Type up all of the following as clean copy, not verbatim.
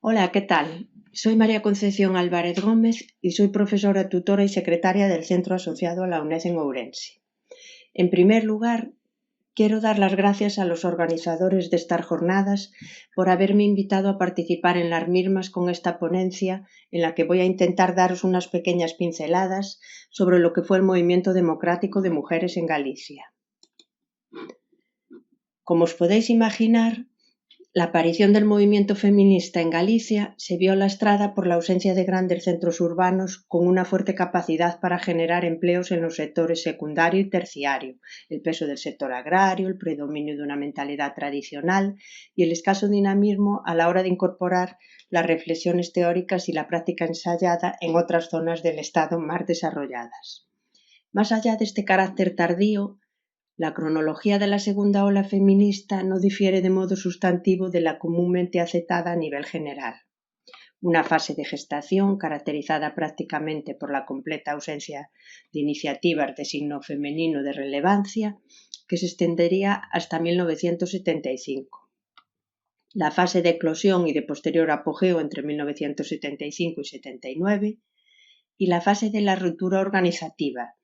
Hola, ¿qué tal? Soy María Concepción Álvarez Gómez y soy profesora tutora y secretaria del Centro Asociado a la UNED en Ourense. En primer lugar, quiero dar las gracias a los organizadores de estas jornadas por haberme invitado a participar en las mismas con esta ponencia en la que voy a intentar daros unas pequeñas pinceladas sobre lo que fue el movimiento democrático de mujeres en Galicia. Como os podéis imaginar, la aparición del movimiento feminista en Galicia se vio lastrada por la ausencia de grandes centros urbanos con una fuerte capacidad para generar empleos en los sectores secundario y terciario, el peso del sector agrario, el predominio de una mentalidad tradicional y el escaso dinamismo a la hora de incorporar las reflexiones teóricas y la práctica ensayada en otras zonas del Estado más desarrolladas. Más allá de este carácter tardío, la cronología de la segunda ola feminista no difiere de modo sustantivo de la comúnmente aceptada a nivel general. Una fase de gestación caracterizada prácticamente por la completa ausencia de iniciativas de signo femenino de relevancia que se extendería hasta 1975. La fase de eclosión y de posterior apogeo entre 1975 y 79 y la fase de la ruptura organizativa,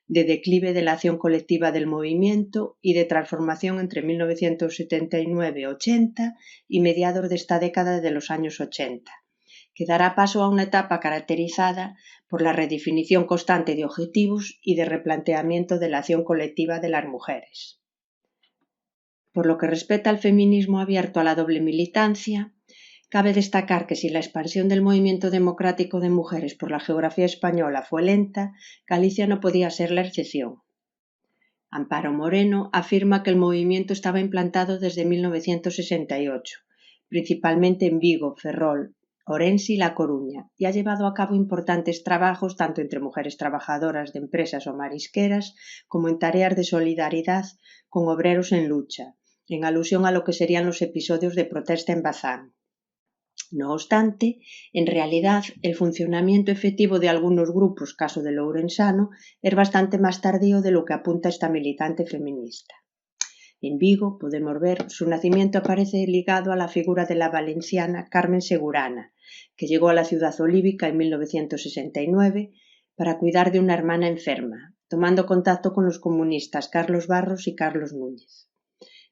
de declive de la acción colectiva del movimiento y de transformación entre 1979-80 y mediados de esta década de los años 80, que dará paso a una etapa caracterizada por la redefinición constante de objetivos y de replanteamiento de la acción colectiva de las mujeres. Por lo que respecta al feminismo abierto a la doble militancia, cabe destacar que si la expansión del movimiento democrático de mujeres por la geografía española fue lenta, Galicia no podía ser la excepción. Amparo Moreno afirma que el movimiento estaba implantado desde 1968, principalmente en Vigo, Ferrol, Ourense y La Coruña, y ha llevado a cabo importantes trabajos tanto entre mujeres trabajadoras de empresas o marisqueras como en tareas de solidaridad con obreros en lucha, en alusión a lo que serían los episodios de protesta en Bazán. No obstante, en realidad, el funcionamiento efectivo de algunos grupos, caso del ourensano, es bastante más tardío de lo que apunta esta militante feminista. En Vigo, podemos ver, su nacimiento aparece ligado a la figura de la valenciana Carmen Segurana, que llegó a la ciudad olívica en 1969 para cuidar de una hermana enferma, tomando contacto con los comunistas Carlos Barros y Carlos Núñez.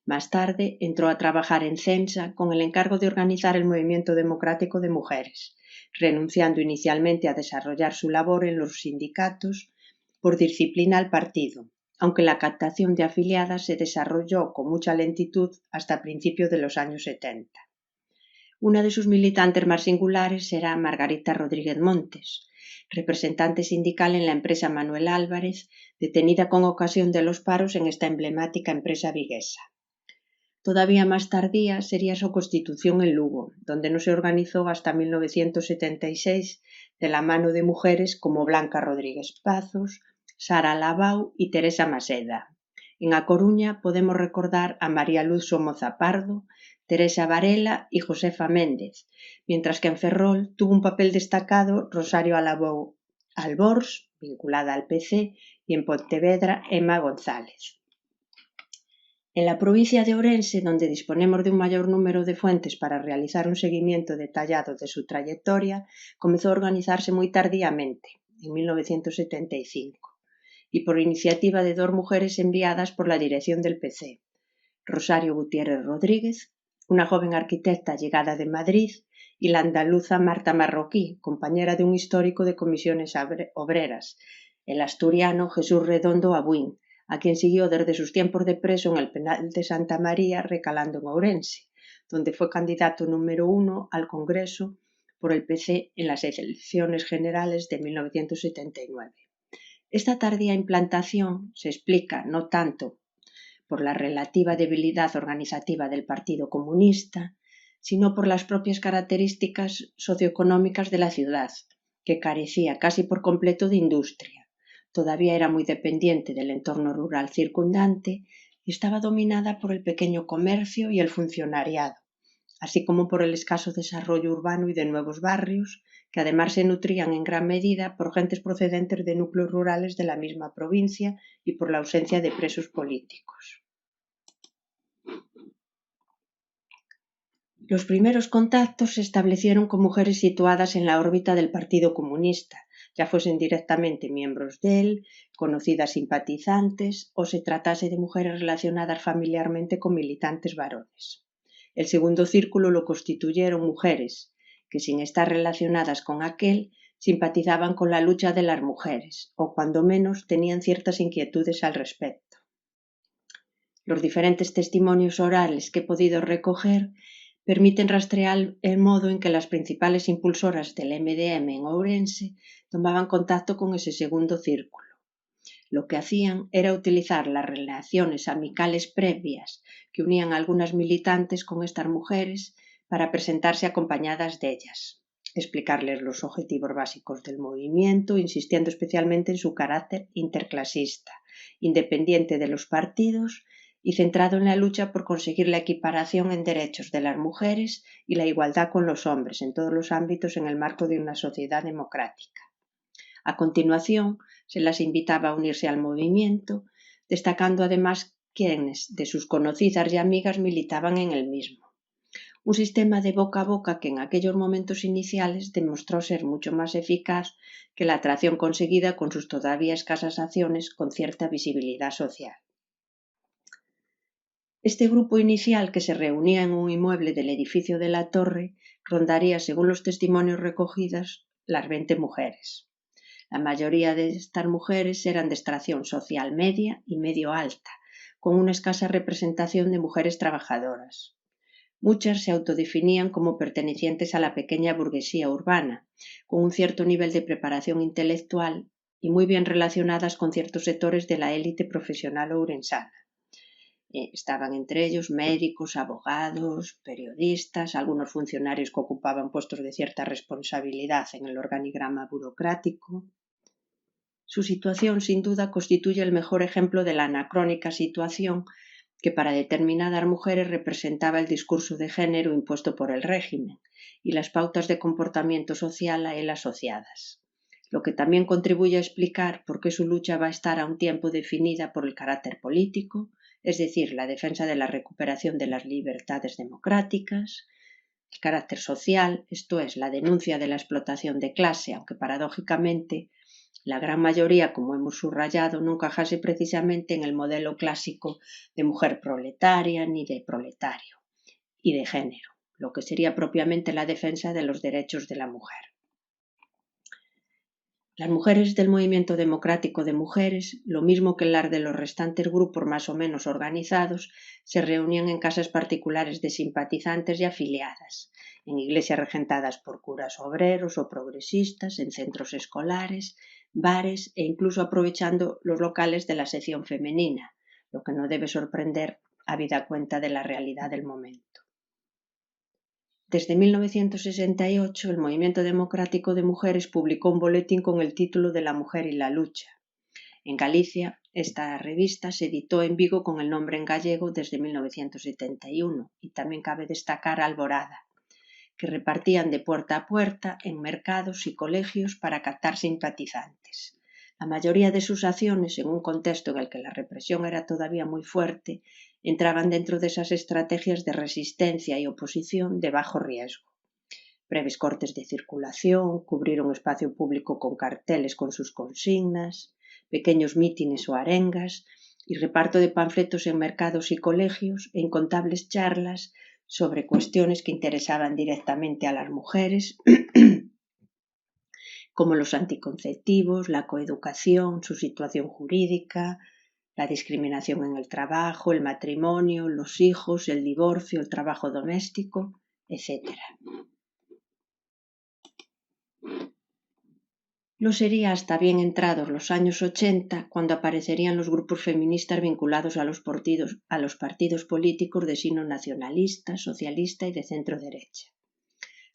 Más tarde entró a trabajar en Censa con el encargo de organizar el movimiento democrático de mujeres, renunciando inicialmente a desarrollar su labor en los sindicatos por disciplina al partido, aunque la captación de afiliadas se desarrolló con mucha lentitud hasta principios de los años 70. Una de sus militantes más singulares será Margarita Rodríguez Montes, representante sindical en la empresa Manuel Álvarez, detenida con ocasión de los paros en esta emblemática empresa viguesa. Todavía más tardía sería su constitución en Lugo, donde no se organizó hasta 1976 de la mano de mujeres como Blanca Rodríguez Pazos, Sara Labau y Teresa Maseda. En A Coruña podemos recordar a María Luz Somoza Pardo, Teresa Varela y Josefa Méndez, mientras que en Ferrol tuvo un papel destacado Rosario Alabou Albors, vinculada al PC, y en Pontevedra Emma González. En la provincia de Ourense, donde disponemos de un mayor número de fuentes para realizar un seguimiento detallado de su trayectoria, comenzó a organizarse muy tardíamente, en 1975, y por iniciativa de dos mujeres enviadas por la dirección del PC, Rosario Gutiérrez Rodríguez, una joven arquitecta llegada de Madrid, y la andaluza Marta Marroquí, compañera de un histórico de comisiones obreras, el asturiano Jesús Redondo Abuín, a quien siguió desde sus tiempos de preso en el penal de Santa María, recalando en Ourense, donde fue candidato número 1 al Congreso por el PC en las elecciones generales de 1979. Esta tardía implantación se explica no tanto por la relativa debilidad organizativa del Partido Comunista, sino por las propias características socioeconómicas de la ciudad, que carecía casi por completo de industria. Todavía era muy dependiente del entorno rural circundante y estaba dominada por el pequeño comercio y el funcionariado, así como por el escaso desarrollo urbano y de nuevos barrios, que además se nutrían en gran medida por gentes procedentes de núcleos rurales de la misma provincia y por la ausencia de presos políticos. Los primeros contactos se establecieron con mujeres situadas en la órbita del Partido Comunista, ya fuesen directamente miembros de él, conocidas simpatizantes o se tratase de mujeres relacionadas familiarmente con militantes varones. El segundo círculo lo constituyeron mujeres que, sin estar relacionadas con aquel, simpatizaban con la lucha de las mujeres o, cuando menos, tenían ciertas inquietudes al respecto. Los diferentes testimonios orales que he podido recoger permiten rastrear el modo en que las principales impulsoras del MDM en Ourense tomaban contacto con ese segundo círculo. Lo que hacían era utilizar las relaciones amicales previas que unían a algunas militantes con estas mujeres para presentarse acompañadas de ellas, explicarles los objetivos básicos del movimiento, insistiendo especialmente en su carácter interclasista, independiente de los partidos y centrado en la lucha por conseguir la equiparación en derechos de las mujeres y la igualdad con los hombres en todos los ámbitos en el marco de una sociedad democrática. A continuación, se las invitaba a unirse al movimiento, destacando además quienes de sus conocidas y amigas militaban en el mismo. Un sistema de boca a boca que en aquellos momentos iniciales demostró ser mucho más eficaz que la atracción conseguida con sus todavía escasas acciones con cierta visibilidad social. Este grupo inicial, que se reunía en un inmueble del edificio de la Torre, rondaría, según los testimonios recogidos, las 20 mujeres. La mayoría de estas mujeres eran de extracción social media y medio alta, con una escasa representación de mujeres trabajadoras. Muchas se autodefinían como pertenecientes a la pequeña burguesía urbana, con un cierto nivel de preparación intelectual y muy bien relacionadas con ciertos sectores de la élite profesional ourensana. Estaban entre ellos médicos, abogados, periodistas, algunos funcionarios que ocupaban puestos de cierta responsabilidad en el organigrama burocrático. Su situación, sin duda, constituye el mejor ejemplo de la anacrónica situación que para determinadas mujeres representaba el discurso de género impuesto por el régimen y las pautas de comportamiento social a él asociadas, lo que también contribuye a explicar por qué su lucha va a estar a un tiempo definida por el carácter político, es decir, la defensa de la recuperación de las libertades democráticas, el carácter social, esto es, la denuncia de la explotación de clase, aunque paradójicamente la gran mayoría, como hemos subrayado, no encajase precisamente en el modelo clásico de mujer proletaria ni de proletario, y de género, lo que sería propiamente la defensa de los derechos de la mujer. Las mujeres del movimiento democrático de mujeres, lo mismo que las de los restantes grupos más o menos organizados, se reunían en casas particulares de simpatizantes y afiliadas, en iglesias regentadas por curas obreros o progresistas, en centros escolares, bares e incluso aprovechando los locales de la sección femenina, lo que no debe sorprender habida cuenta de la realidad del momento. Desde 1968, el Movimiento Democrático de Mujeres publicó un boletín con el título de La mujer y la lucha. En Galicia, esta revista se editó en Vigo con el nombre en gallego desde 1971 y también cabe destacar Alborada, que repartían de puerta a puerta en mercados y colegios para captar simpatizantes. La mayoría de sus acciones, en un contexto en el que la represión era todavía muy fuerte, entraban dentro de esas estrategias de resistencia y oposición de bajo riesgo. Breves cortes de circulación, cubrir un espacio público con carteles con sus consignas, pequeños mítines o arengas y reparto de panfletos en mercados y colegios e incontables charlas sobre cuestiones que interesaban directamente a las mujeres, como los anticonceptivos, la coeducación, su situación jurídica, la discriminación en el trabajo, el matrimonio, los hijos, el divorcio, el trabajo doméstico, etc. No sería hasta bien entrados los años 80 cuando aparecerían los grupos feministas vinculados a los partidos políticos de signo nacionalista, socialista y de centro-derecha.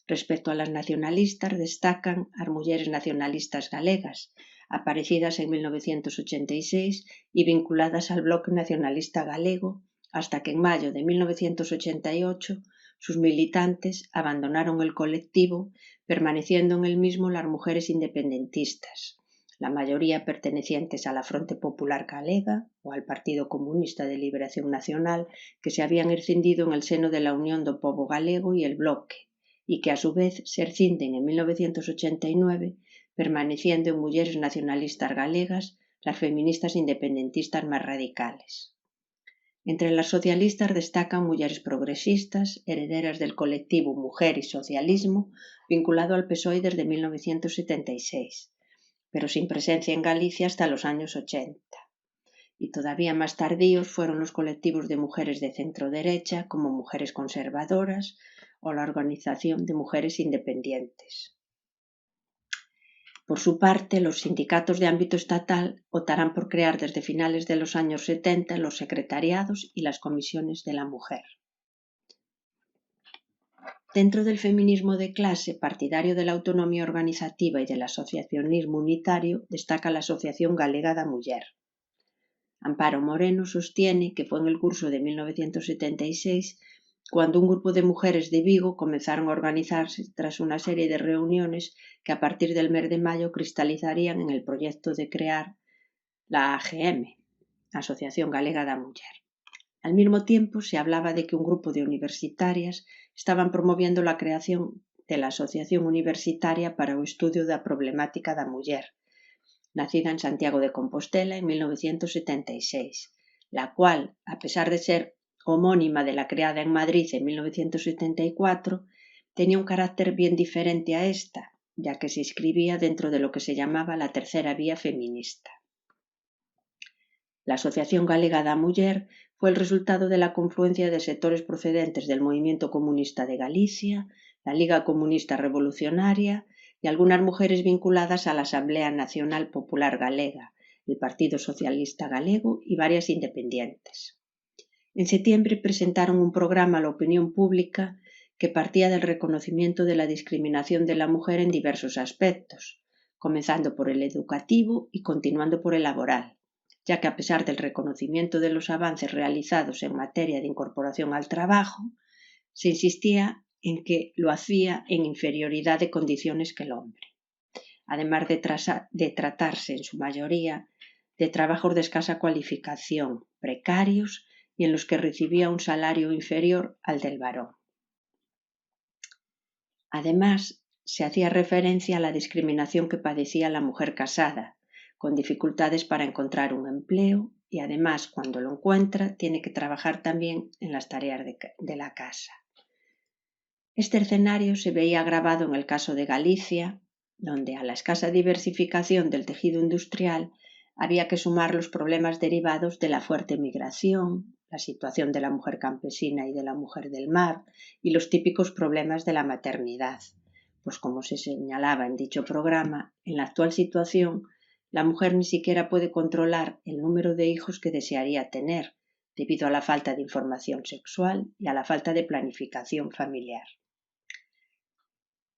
Respecto a las nacionalistas destacan as mulleres nacionalistas galegas, aparecidas en 1986 y vinculadas al bloque nacionalista galego, hasta que en mayo de 1988 sus militantes abandonaron el colectivo, permaneciendo en el mismo las mujeres independentistas, la mayoría pertenecientes a la Fronte Popular Galega o al Partido Comunista de Liberación Nacional, que se habían escindido en el seno de la Unión do Pobo Galego y el Bloque, y que a su vez se escinden en 1989, permaneciendo en mulleres nacionalistas galegas las feministas independentistas más radicales. Entre las socialistas destacan mulleres progresistas, herederas del colectivo Mujer y Socialismo, vinculado al PSOE desde 1976, pero sin presencia en Galicia hasta los años 80. Y todavía más tardíos fueron los colectivos de mujeres de centro-derecha, como Mujeres Conservadoras o la Organización de Mujeres Independientes. Por su parte, los sindicatos de ámbito estatal optarán por crear desde finales de los años 70 los secretariados y las comisiones de la mujer. Dentro del feminismo de clase, partidario de la autonomía organizativa y del asociacionismo unitario, destaca la Asociación Galega da Muller. Amparo Moreno sostiene que fue en el curso de 1976 cuando un grupo de mujeres de Vigo comenzaron a organizarse tras una serie de reuniones que a partir del mes de mayo cristalizarían en el proyecto de crear la AGM, Asociación Galega da Muller. Al mismo tiempo, se hablaba de que un grupo de universitarias estaban promoviendo la creación de la Asociación Universitaria para o Estudio da Problemática da Muller, nacida en Santiago de Compostela en 1976, la cual, a pesar de ser homónima de la creada en Madrid en 1974, tenía un carácter bien diferente a esta, ya que se inscribía dentro de lo que se llamaba la tercera vía feminista. La Asociación Galega da Muller fue el resultado de la confluencia de sectores procedentes del Movimiento Comunista de Galicia, la Liga Comunista Revolucionaria y algunas mujeres vinculadas a la Asamblea Nacional Popular Galega, el Partido Socialista Galego y varias independientes. En septiembre presentaron un programa a la opinión pública que partía del reconocimiento de la discriminación de la mujer en diversos aspectos, comenzando por el educativo y continuando por el laboral, ya que a pesar del reconocimiento de los avances realizados en materia de incorporación al trabajo, se insistía en que lo hacía en inferioridad de condiciones que el hombre, además de tratarse en su mayoría de trabajos de escasa cualificación, precarios y en los que recibía un salario inferior al del varón. Además, se hacía referencia a la discriminación que padecía la mujer casada, con dificultades para encontrar un empleo y además, cuando lo encuentra, tiene que trabajar también en las tareas de la casa. Este escenario se veía agravado en el caso de Galicia, donde a la escasa diversificación del tejido industrial había que sumar los problemas derivados de la fuerte migración, la situación de la mujer campesina y de la mujer del mar y los típicos problemas de la maternidad. Pues como se señalaba en dicho programa, en la actual situación la mujer ni siquiera puede controlar el número de hijos que desearía tener, debido a la falta de información sexual y a la falta de planificación familiar.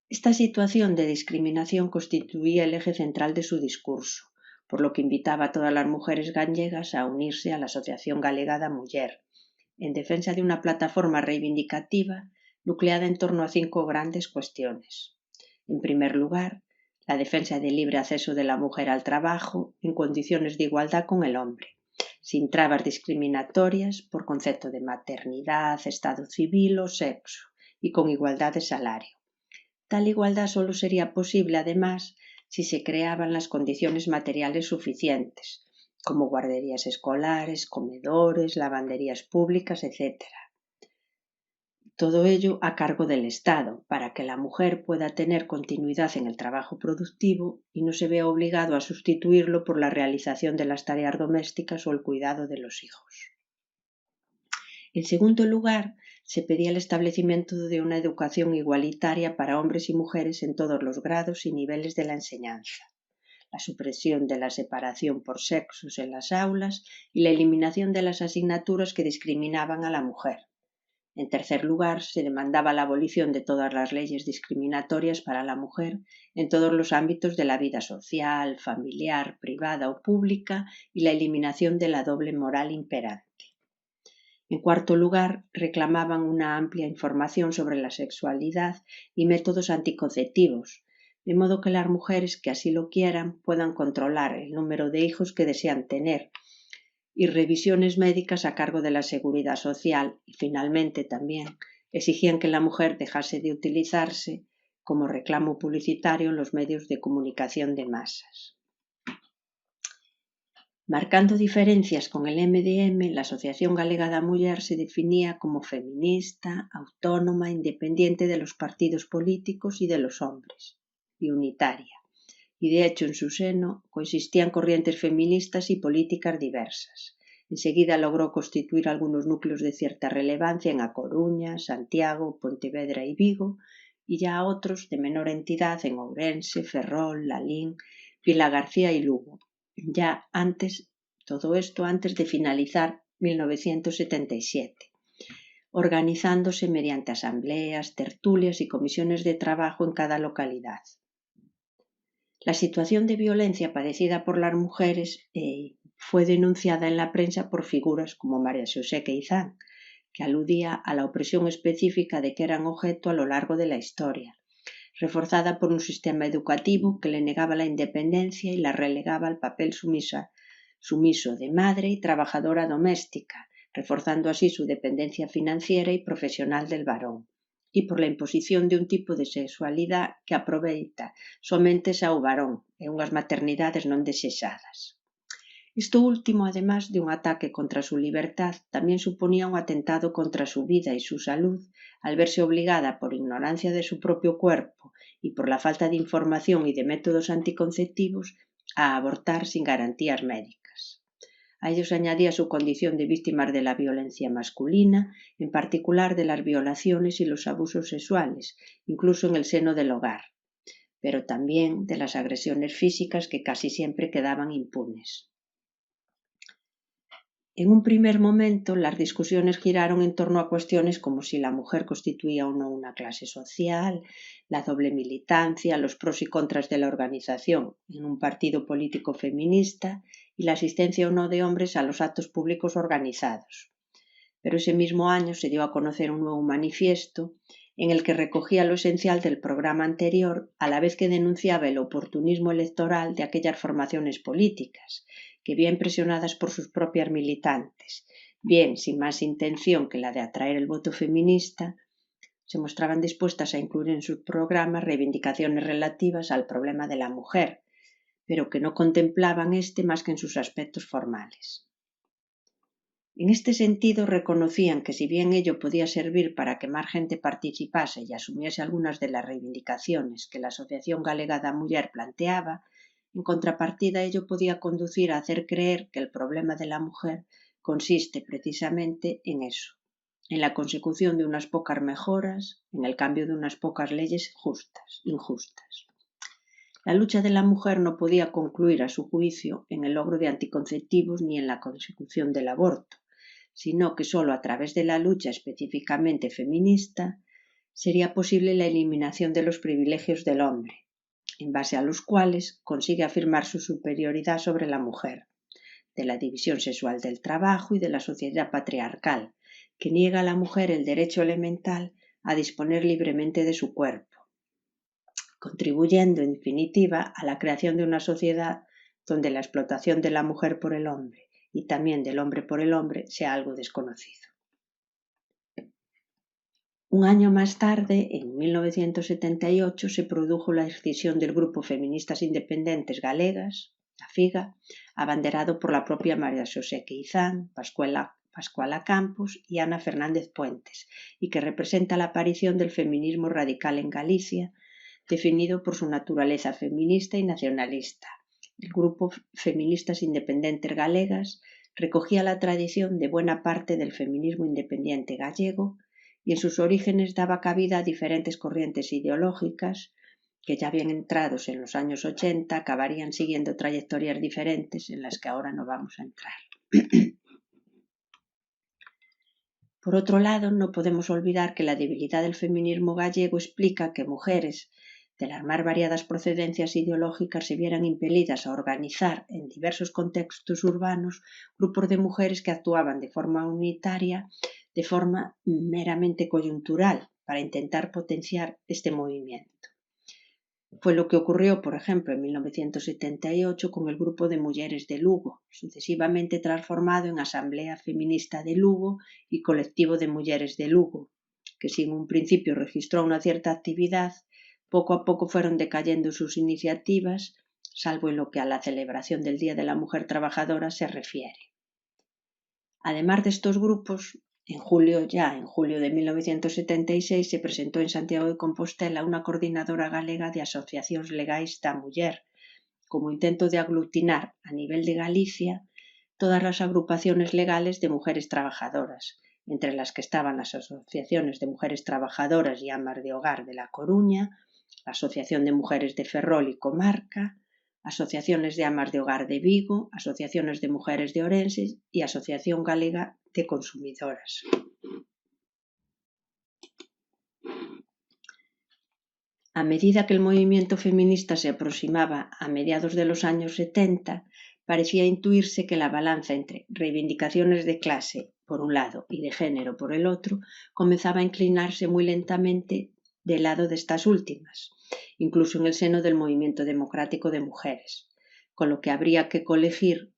Esta situación de discriminación constituía el eje central de su discurso, por lo que invitaba a todas las mujeres gallegas a unirse a la Asociación Galega da Muller, en defensa de una plataforma reivindicativa nucleada en torno a 5 grandes cuestiones. En primer lugar, la defensa del libre acceso de la mujer al trabajo en condiciones de igualdad con el hombre, sin trabas discriminatorias por concepto de maternidad, estado civil o sexo, y con igualdad de salario. Tal igualdad solo sería posible, además, si se creaban las condiciones materiales suficientes, como guarderías escolares, comedores, lavanderías públicas, etc. Todo ello a cargo del Estado, para que la mujer pueda tener continuidad en el trabajo productivo y no se vea obligado a sustituirlo por la realización de las tareas domésticas o el cuidado de los hijos. En segundo lugar, se pedía el establecimiento de una educación igualitaria para hombres y mujeres en todos los grados y niveles de la enseñanza, la supresión de la separación por sexos en las aulas y la eliminación de las asignaturas que discriminaban a la mujer. En tercer lugar, se demandaba la abolición de todas las leyes discriminatorias para la mujer en todos los ámbitos de la vida social, familiar, privada o pública y la eliminación de la doble moral imperante. En cuarto lugar, reclamaban una amplia información sobre la sexualidad y métodos anticonceptivos, de modo que las mujeres que así lo quieran puedan controlar el número de hijos que desean tener y revisiones médicas a cargo de la seguridad social, y finalmente también exigían que la mujer dejase de utilizarse como reclamo publicitario en los medios de comunicación de masas. Marcando diferencias con el MDM, la Asociación Galega da Muller se definía como feminista, autónoma, independiente de los partidos políticos y de los hombres, y unitaria. Y de hecho en su seno coexistían corrientes feministas y políticas diversas. Enseguida logró constituir algunos núcleos de cierta relevancia en A Coruña, Santiago, Pontevedra y Vigo, y ya otros de menor entidad en Ourense, Ferrol, Lalín, Vilagarcía y Lugo. Ya antes, todo esto antes de finalizar 1977, organizándose mediante asambleas, tertulias y comisiones de trabajo en cada localidad. La situación de violencia padecida por las mujeres fue denunciada en la prensa por figuras como María Xosé Queizán, que aludía a la opresión específica de que eran objeto a lo largo de la historia, reforzada por un sistema educativo que le negaba la independencia y la relegaba al papel sumiso de madre y trabajadora doméstica, reforzando así su dependencia financiera y profesional del varón, y por la imposición de un tipo de sexualidad que aproveita somente ao varón e unhas maternidades non desexadas. Isto último, además de un ataque contra su libertad, también suponía un atentado contra su vida y su salud al verse obligada por ignorancia de su propio cuerpo y por la falta de información y de métodos anticonceptivos a abortar sin garantías médicas. A ello se añadía su condición de víctimas de la violencia masculina, en particular de las violaciones y los abusos sexuales, incluso en el seno del hogar, pero también de las agresiones físicas que casi siempre quedaban impunes. En un primer momento, las discusiones giraron en torno a cuestiones como si la mujer constituía o no una clase social, la doble militancia, los pros y contras de la organización en un partido político feminista y la asistencia o no de hombres a los actos públicos organizados. Pero ese mismo año se dio a conocer un nuevo manifiesto en el que recogía lo esencial del programa anterior, a la vez que denunciaba el oportunismo electoral de aquellas formaciones políticas, que bien presionadas por sus propias militantes, bien sin más intención que la de atraer el voto feminista, se mostraban dispuestas a incluir en sus programas reivindicaciones relativas al problema de la mujer, pero que no contemplaban este más que en sus aspectos formales. En este sentido, reconocían que si bien ello podía servir para que más gente participase y asumiese algunas de las reivindicaciones que la Asociación Galega da Muller planteaba, en contrapartida ello podía conducir a hacer creer que el problema de la mujer consiste precisamente en eso, en la consecución de unas pocas mejoras, en el cambio de unas pocas leyes injustas. La lucha de la mujer no podía concluir, a su juicio, en el logro de anticonceptivos ni en la consecución del aborto, sino que solo a través de la lucha específicamente feminista sería posible la eliminación de los privilegios del hombre, en base a los cuales consigue afirmar su superioridad sobre la mujer, de la división sexual del trabajo y de la sociedad patriarcal, que niega a la mujer el derecho elemental a disponer libremente de su cuerpo, contribuyendo en definitiva a la creación de una sociedad donde la explotación de la mujer por el hombre y también del hombre por el hombre sea algo desconocido. Un año más tarde, en 1978, se produjo la escisión del Grupo Feministas Independentes Galegas, a FIGA, abanderado por la propia María Xosé Queizán, Pascuala Campos y Ana Fernández Puentes, y que representa la aparición del feminismo radical en Galicia, definido por su naturaleza feminista y nacionalista. El Grupo Feministas Independentes Galegas recogía la tradición de buena parte del feminismo independiente gallego y en sus orígenes daba cabida a diferentes corrientes ideológicas que, ya bien entrados en los años 80, acabarían siguiendo trayectorias diferentes en las que ahora no vamos a entrar. Por otro lado, no podemos olvidar que la debilidad del feminismo gallego explica que mujeres de las más variadas procedencias ideológicas se vieran impelidas a organizar en diversos contextos urbanos grupos de mujeres que actuaban de forma unitaria, de forma meramente coyuntural, para intentar potenciar este movimiento. Fue lo que ocurrió, por ejemplo, en 1978 con el Grupo de Mujeres de Lugo, sucesivamente transformado en Asamblea Feminista de Lugo y Colectivo de Mujeres de Lugo, que si en un principio registró una cierta actividad, poco a poco fueron decayendo sus iniciativas, salvo en lo que a la celebración del Día de la Mujer Trabajadora se refiere. Además de estos grupos, en julio de 1976 se presentó en Santiago de Compostela unha coordinadora galega de asociacións legais da muller, como intento de aglutinar a nivel de Galicia todas as agrupaciones legales de mujeres trabajadoras, entre las que estaban las asociaciones de mujeres trabajadoras y amas de hogar de La Coruña, la Asociación de Mujeres de Ferrol y Comarca, asociaciones de amas de hogar de Vigo, asociaciones de mujeres de Ourense y Asociación Galega de Consumidoras. A medida que el movimiento feminista se aproximaba a mediados de los años 70, parecía intuirse que la balanza entre reivindicaciones de clase por un lado y de género por el otro comenzaba a inclinarse muy lentamente del lado de estas últimas, incluso en el seno del movimiento democrático de mujeres, con lo que habría que colegir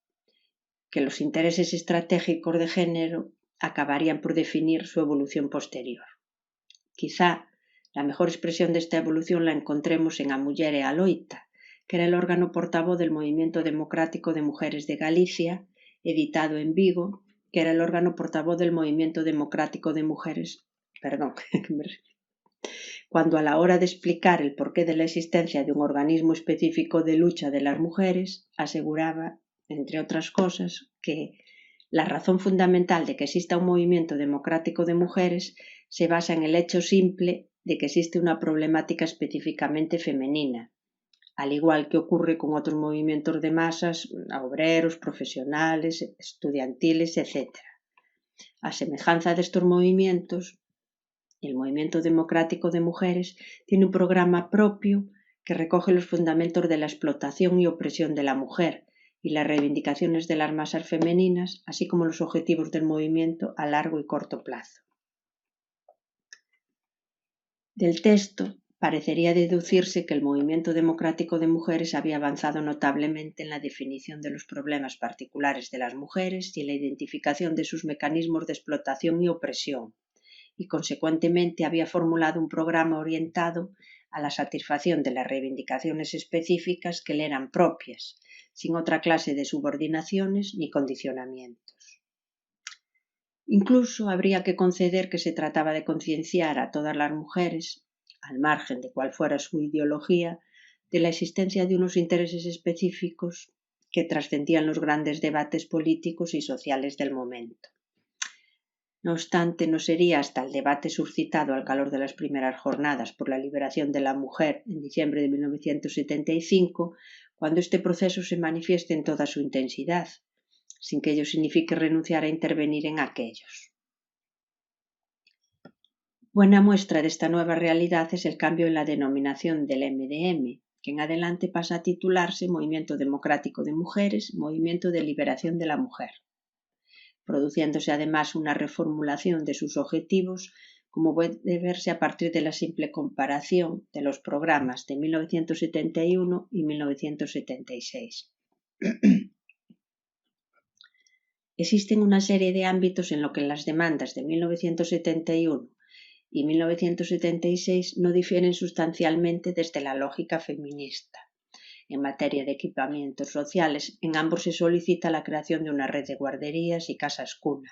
que los intereses estratégicos de género acabarían por definir su evolución posterior. Quizá la mejor expresión desta evolución la encontremos en A Muller e a Loita, que era el órgano portavoz del Movimiento Democrático de Mujeres de Galicia, editado en Vigo, que era el órgano portavoz del Movimiento Democrático de Mujeres, cuando a la hora de explicar el porqué de la existencia de un organismo específico de lucha de las mujeres, aseguraba, entre otras cosas, que la razón fundamental de que exista un movimiento democrático de mujeres se basa en el hecho simple de que existe una problemática específicamente femenina, al igual que ocurre con otros movimientos de masas, obreros, profesionales, estudiantiles, etc. A semejanza de estos movimientos, el movimiento democrático de mujeres tiene un programa propio que recoge los fundamentos de la explotación y opresión de la mujer y las reivindicaciones de las masas femeninas, así como los objetivos del movimiento a largo y corto plazo. Del texto parecería deducirse que el movimiento democrático de mujeres había avanzado notablemente en la definición de los problemas particulares de las mujeres y en la identificación de sus mecanismos de explotación y opresión, y consecuentemente había formulado un programa orientado a la satisfacción de las reivindicaciones específicas que le eran propias, sin otra clase de subordinaciones ni condicionamientos. Incluso habría que conceder que se trataba de concienciar a todas las mujeres, al margen de cuál fuera su ideología, de la existencia de unos intereses específicos que trascendían los grandes debates políticos y sociales del momento. No obstante, no sería hasta el debate suscitado al calor de las primeras jornadas por la liberación de la mujer en diciembre de 1975 cuando este proceso se manifieste en toda su intensidad, sin que ello signifique renunciar a intervenir en aquellos. Buena muestra de esta nueva realidad es el cambio en la denominación del MDM, que en adelante pasa a titularse Movimiento Democrático de Mujeres, Movimiento de Liberación de la Mujer, produciéndose además una reformulación de sus objetivos, como puede verse a partir de la simple comparación de los programas de 1971 y 1976. Existen una serie de ámbitos en los que las demandas de 1971 y 1976 no difieren sustancialmente desde la lógica feminista. En materia de equipamientos sociales, en ambos se solicita la creación de una red de guarderías y casas cuna,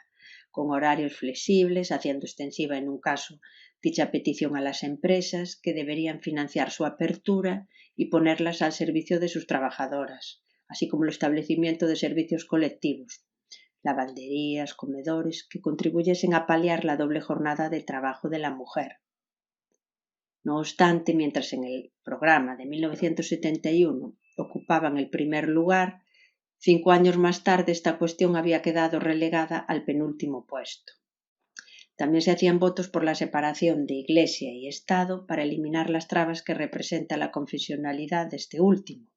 con horarios flexibles, haciendo extensiva en un caso dicha petición a las empresas que deberían financiar su apertura y ponerlas al servicio de sus trabajadoras, así como el establecimiento de servicios colectivos, lavanderías, comedores, que contribuyesen a paliar la doble jornada de trabajo de la mujer. No obstante, mientras en el programa de 1971 ocupaban el primer lugar, 5 años más tarde esta cuestión había quedado relegada al penúltimo puesto. También se hacían votos por la separación de Iglesia y Estado para eliminar las trabas que representa la confesionalidad de este último,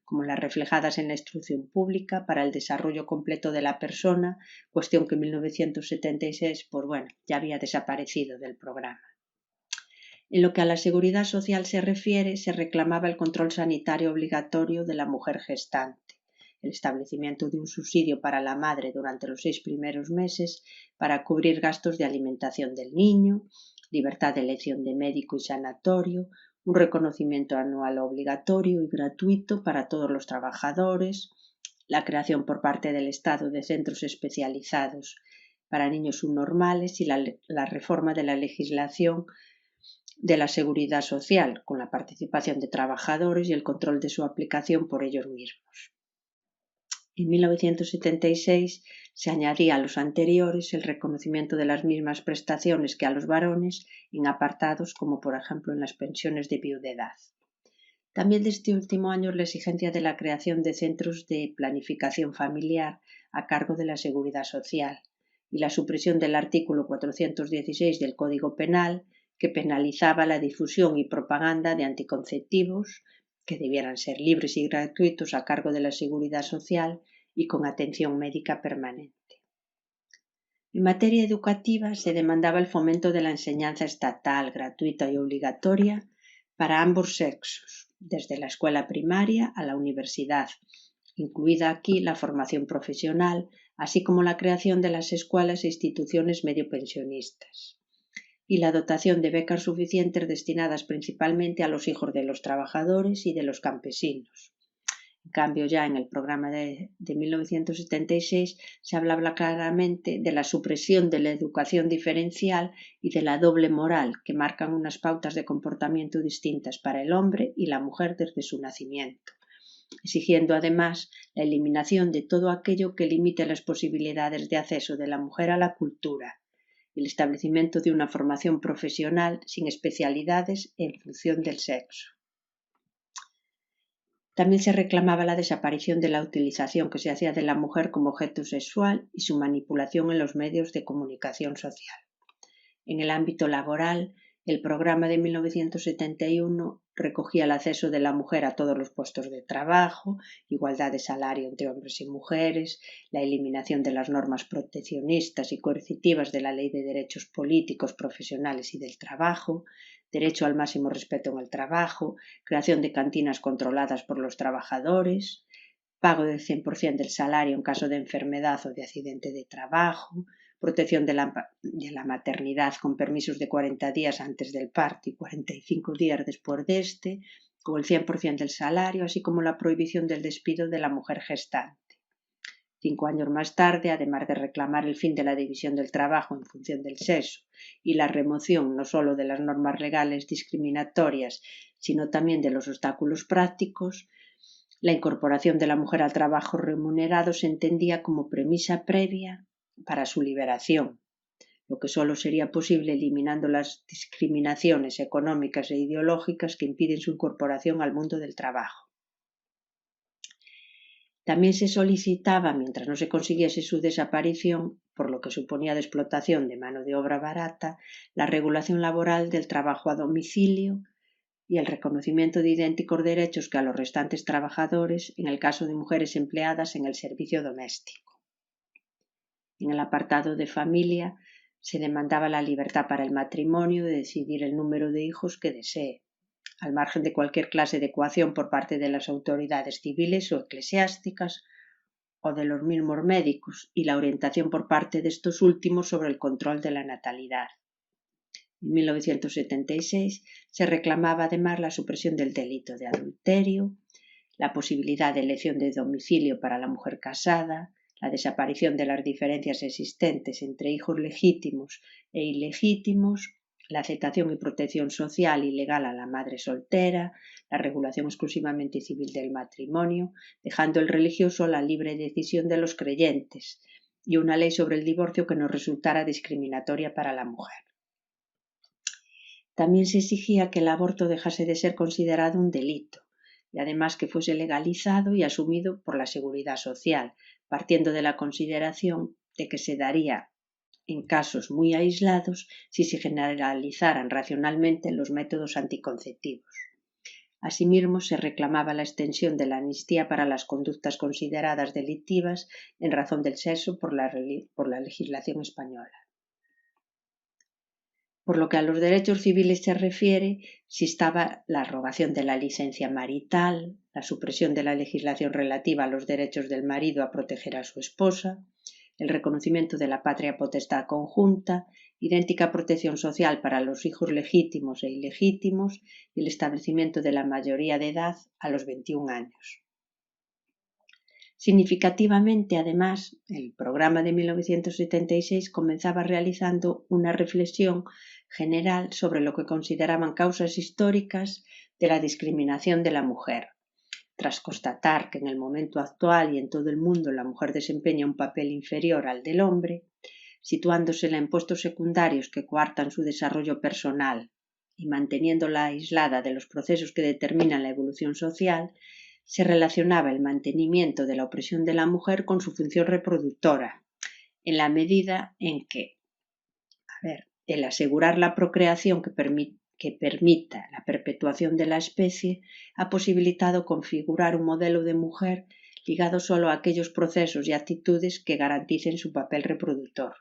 como las reflejadas en la instrucción pública para el desarrollo completo de la persona, cuestión que en 1976 ya había desaparecido del programa. En lo que a la seguridad social se refiere, se reclamaba el control sanitario obligatorio de la mujer gestante, el establecimiento de un subsidio para la madre durante los 6 primeros meses para cubrir gastos de alimentación del niño, libertad de elección de médico y sanatorio, un reconocimiento anual obligatorio y gratuito para todos los trabajadores, la creación por parte del Estado de centros especializados para niños subnormales y la reforma de la legislación de la seguridad social, con la participación de trabajadores y el control de su aplicación por ellos mismos. En 1976 se añadía a los anteriores el reconocimiento de las mismas prestaciones que a los varones en apartados como por ejemplo en las pensiones de viudedad. También de este último año es la exigencia de la creación de centros de planificación familiar a cargo de la Seguridad Social y la supresión del artículo 416 del Código Penal que penalizaba la difusión y propaganda de anticonceptivos que debieran ser libres y gratuitos a cargo de la Seguridad Social y con atención médica permanente. En materia educativa se demandaba el fomento de la enseñanza estatal, gratuita y obligatoria para ambos sexos, desde la escuela primaria a la universidad, incluida aquí la formación profesional, así como la creación de las escuelas e instituciones medio pensionistas, y la dotación de becas suficientes destinadas principalmente a los hijos de los trabajadores y de los campesinos. En cambio, ya en el programa de 1976 se hablaba claramente de la supresión de la educación diferencial y de la doble moral, que marcan unas pautas de comportamiento distintas para el hombre y la mujer desde su nacimiento, exigiendo además la eliminación de todo aquello que limite las posibilidades de acceso de la mujer a la cultura, el establecimiento de una formación profesional sin especialidades en función del sexo. También se reclamaba la desaparición de la utilización que se hacía de la mujer como objeto sexual y su manipulación en los medios de comunicación social. En el ámbito laboral, el programa de 1971 recogía el acceso de la mujer a todos los puestos de trabajo, igualdad de salario entre hombres y mujeres, la eliminación de las normas proteccionistas y coercitivas de la Ley de Derechos Políticos, Profesionales y del Trabajo, derecho al máximo respeto en el trabajo, creación de cantinas controladas por los trabajadores, pago del 100% del salario en caso de enfermedad o de accidente de trabajo, protección de la maternidad con permisos de 40 días antes del parto y 45 días después de este, con el 100% del salario, así como la prohibición del despido de la mujer gestante. 5 años más tarde, además de reclamar el fin de la división del trabajo en función del sexo y la remoción no solo de las normas legales discriminatorias, sino también de los obstáculos prácticos, la incorporación de la mujer al trabajo remunerado se entendía como premisa previa para su liberación, lo que solo sería posible eliminando las discriminaciones económicas e ideológicas que impiden su incorporación al mundo del trabajo. También se solicitaba, mientras no se consiguiese su desaparición, por lo que suponía de explotación de mano de obra barata, la regulación laboral del trabajo a domicilio y el reconocimiento de idénticos derechos que a los restantes trabajadores en el caso de mujeres empleadas en el servicio doméstico. En el apartado de familia se demandaba la libertad para el matrimonio de decidir el número de hijos que desee, al margen de cualquier clase de coacción por parte de las autoridades civiles o eclesiásticas o de los mismos médicos, y la orientación por parte de estos últimos sobre el control de la natalidad. En 1976 se reclamaba además la supresión del delito de adulterio, la posibilidad de elección de domicilio para la mujer casada, la desaparición de las diferencias existentes entre hijos legítimos e ilegítimos, la aceptación y protección social y legal a la madre soltera, la regulación exclusivamente civil del matrimonio, dejando el religioso la libre decisión de los creyentes, y una ley sobre el divorcio que no resultara discriminatoria para la mujer. También se exigía que el aborto dejase de ser considerado un delito y además que fuese legalizado y asumido por la Seguridad Social, partiendo de la consideración de que se daría en casos muy aislados si se generalizaran racionalmente los métodos anticonceptivos. Asimismo, se reclamaba la extensión de la amnistía para las conductas consideradas delictivas en razón del sexo por la legislación española. Por lo que a los derechos civiles se refiere, sí estaba la arrogación de la licencia marital, la supresión de la legislación relativa a los derechos del marido a proteger a su esposa, el reconocimiento de la patria potestad conjunta, idéntica protección social para los hijos legítimos e ilegítimos y el establecimiento de la mayoría de edad a los 21 años. Significativamente, además, el programa de 1976 comenzaba realizando una reflexión general sobre lo que consideraban causas históricas de la discriminación de la mujer. Tras constatar que en el momento actual y en todo el mundo la mujer desempeña un papel inferior al del hombre, situándosela en puestos secundarios que coartan su desarrollo personal y manteniéndola aislada de los procesos que determinan la evolución social, se relacionaba el mantenimiento de la opresión de la mujer con su función reproductora, en la medida en que, el asegurar la procreación que permita la perpetuación de la especie ha posibilitado configurar un modelo de mujer ligado solo a aquellos procesos y actitudes que garanticen su papel reproductor.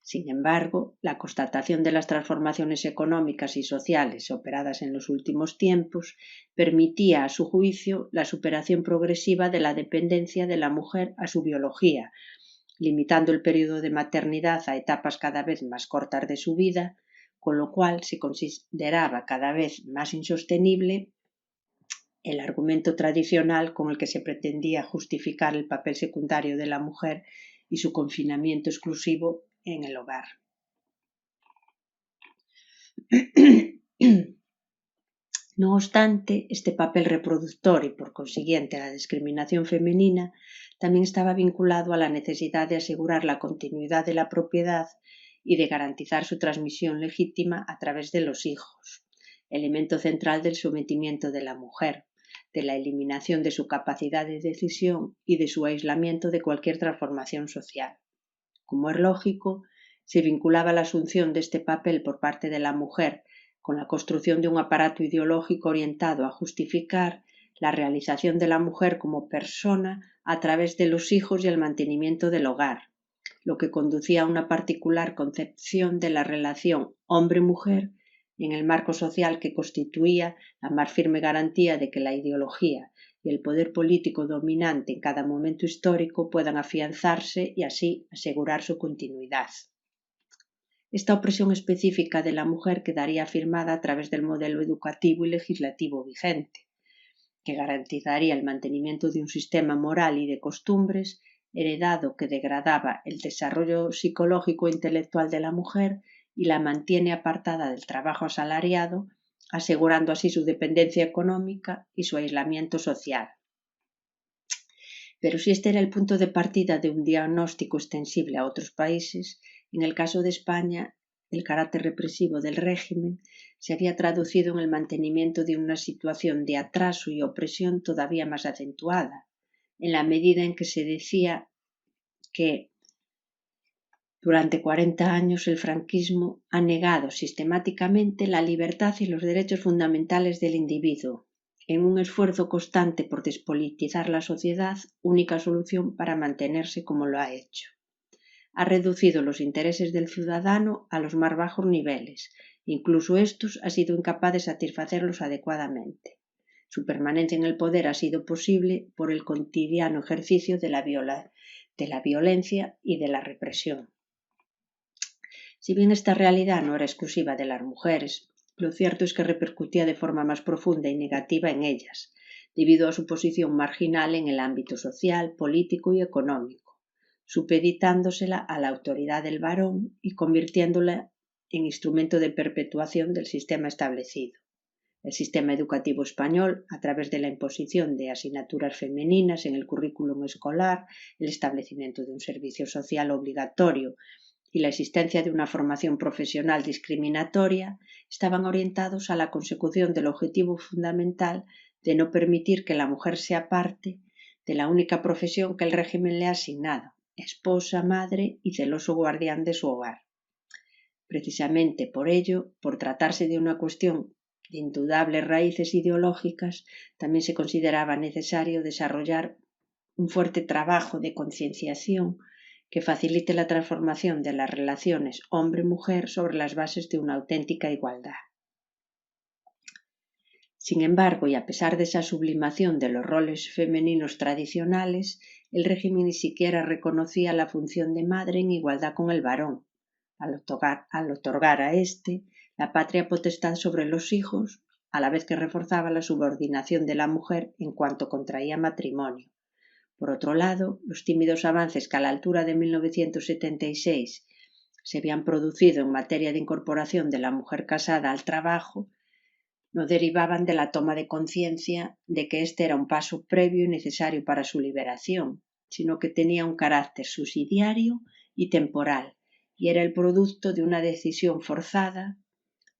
Sin embargo, la constatación de las transformaciones económicas y sociales operadas en los últimos tiempos permitía, a su juicio, la superación progresiva de la dependencia de la mujer a su biología, limitando el periodo de maternidad a etapas cada vez más cortas de su vida, con lo cual se consideraba cada vez más insostenible el argumento tradicional con el que se pretendía justificar el papel secundario de la mujer y su confinamiento exclusivo en el hogar. No obstante, este papel reproductor y por consiguiente la discriminación femenina también estaba vinculado a la necesidad de asegurar la continuidad de la propiedad y de garantizar su transmisión legítima a través de los hijos, elemento central del sometimiento de la mujer, de la eliminación de su capacidad de decisión y de su aislamiento de cualquier transformación social. Como es lógico, se vinculaba la asunción de este papel por parte de la mujer con la construcción de un aparato ideológico orientado a justificar la realización de la mujer como persona a través de los hijos y el mantenimiento del hogar, lo que conducía a una particular concepción de la relación hombre-mujer en el marco social que constituía la más firme garantía de que la ideología y el poder político dominante en cada momento histórico puedan afianzarse y así asegurar su continuidad. Esta opresión específica de la mujer quedaría afirmada a través del modelo educativo y legislativo vigente, que garantizaría el mantenimiento de un sistema moral y de costumbres heredado que degradaba el desarrollo psicológico e intelectual de la mujer y la mantiene apartada del trabajo asalariado, asegurando así su dependencia económica y su aislamiento social. Pero si este era el punto de partida de un diagnóstico extensible a otros países, en el caso de España, el carácter represivo del régimen se había traducido en el mantenimiento de una situación de atraso y opresión todavía más acentuada, en la medida en que se decía que durante 40 años el franquismo ha negado sistemáticamente la libertad y los derechos fundamentales del individuo, en un esfuerzo constante por despolitizar la sociedad, única solución para mantenerse como lo ha hecho. Ha reducido los intereses del ciudadano a los más bajos niveles, incluso estos ha sido incapaz de satisfacerlos adecuadamente. Su permanencia en el poder ha sido posible por el cotidiano ejercicio de la violencia y de la represión. Si bien esta realidad no era exclusiva de las mujeres, lo cierto es que repercutía de forma más profunda y negativa en ellas, debido a su posición marginal en el ámbito social, político y económico, supeditándosela a la autoridad del varón y convirtiéndola en instrumento de perpetuación del sistema establecido. El sistema educativo español, a través de la imposición de asignaturas femeninas en el currículum escolar, el establecimiento de un servicio social obligatorio y la existencia de una formación profesional discriminatoria, estaban orientados a la consecución del objetivo fundamental de no permitir que la mujer sea parte de la única profesión que el régimen le ha asignado, esposa, madre y celoso guardián de su hogar. Precisamente por ello, por tratarse de una cuestión de indudables raíces ideológicas, también se consideraba necesario desarrollar un fuerte trabajo de concienciación que facilite la transformación de las relaciones hombre-mujer sobre las bases de una auténtica igualdad. Sin embargo, y a pesar de esa sublimación de los roles femeninos tradicionales, el régimen ni siquiera reconocía la función de madre en igualdad con el varón, al otorgar a éste la patria potestad sobre los hijos, a la vez que reforzaba la subordinación de la mujer en cuanto contraía matrimonio. Por otro lado, los tímidos avances que a la altura de 1976 se habían producido en materia de incorporación de la mujer casada al trabajo no derivaban de la toma de conciencia de que este era un paso previo y necesario para su liberación, sino que tenía un carácter subsidiario y temporal, y era el producto de una decisión forzada,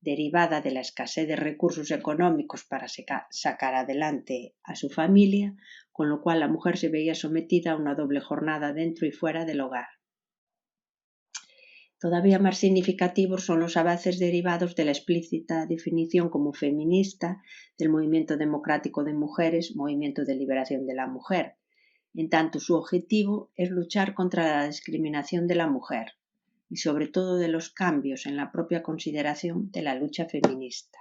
derivada de la escasez de recursos económicos para sacar adelante a su familia, con lo cual la mujer se veía sometida a una doble jornada dentro y fuera del hogar. Todavía más significativos son los avances derivados de la explícita definición como feminista del Movimiento Democrático de Mujeres, Movimiento de Liberación de la Mujer, en tanto su objetivo es luchar contra la discriminación de la mujer y sobre todo de los cambios en la propia consideración de la lucha feminista.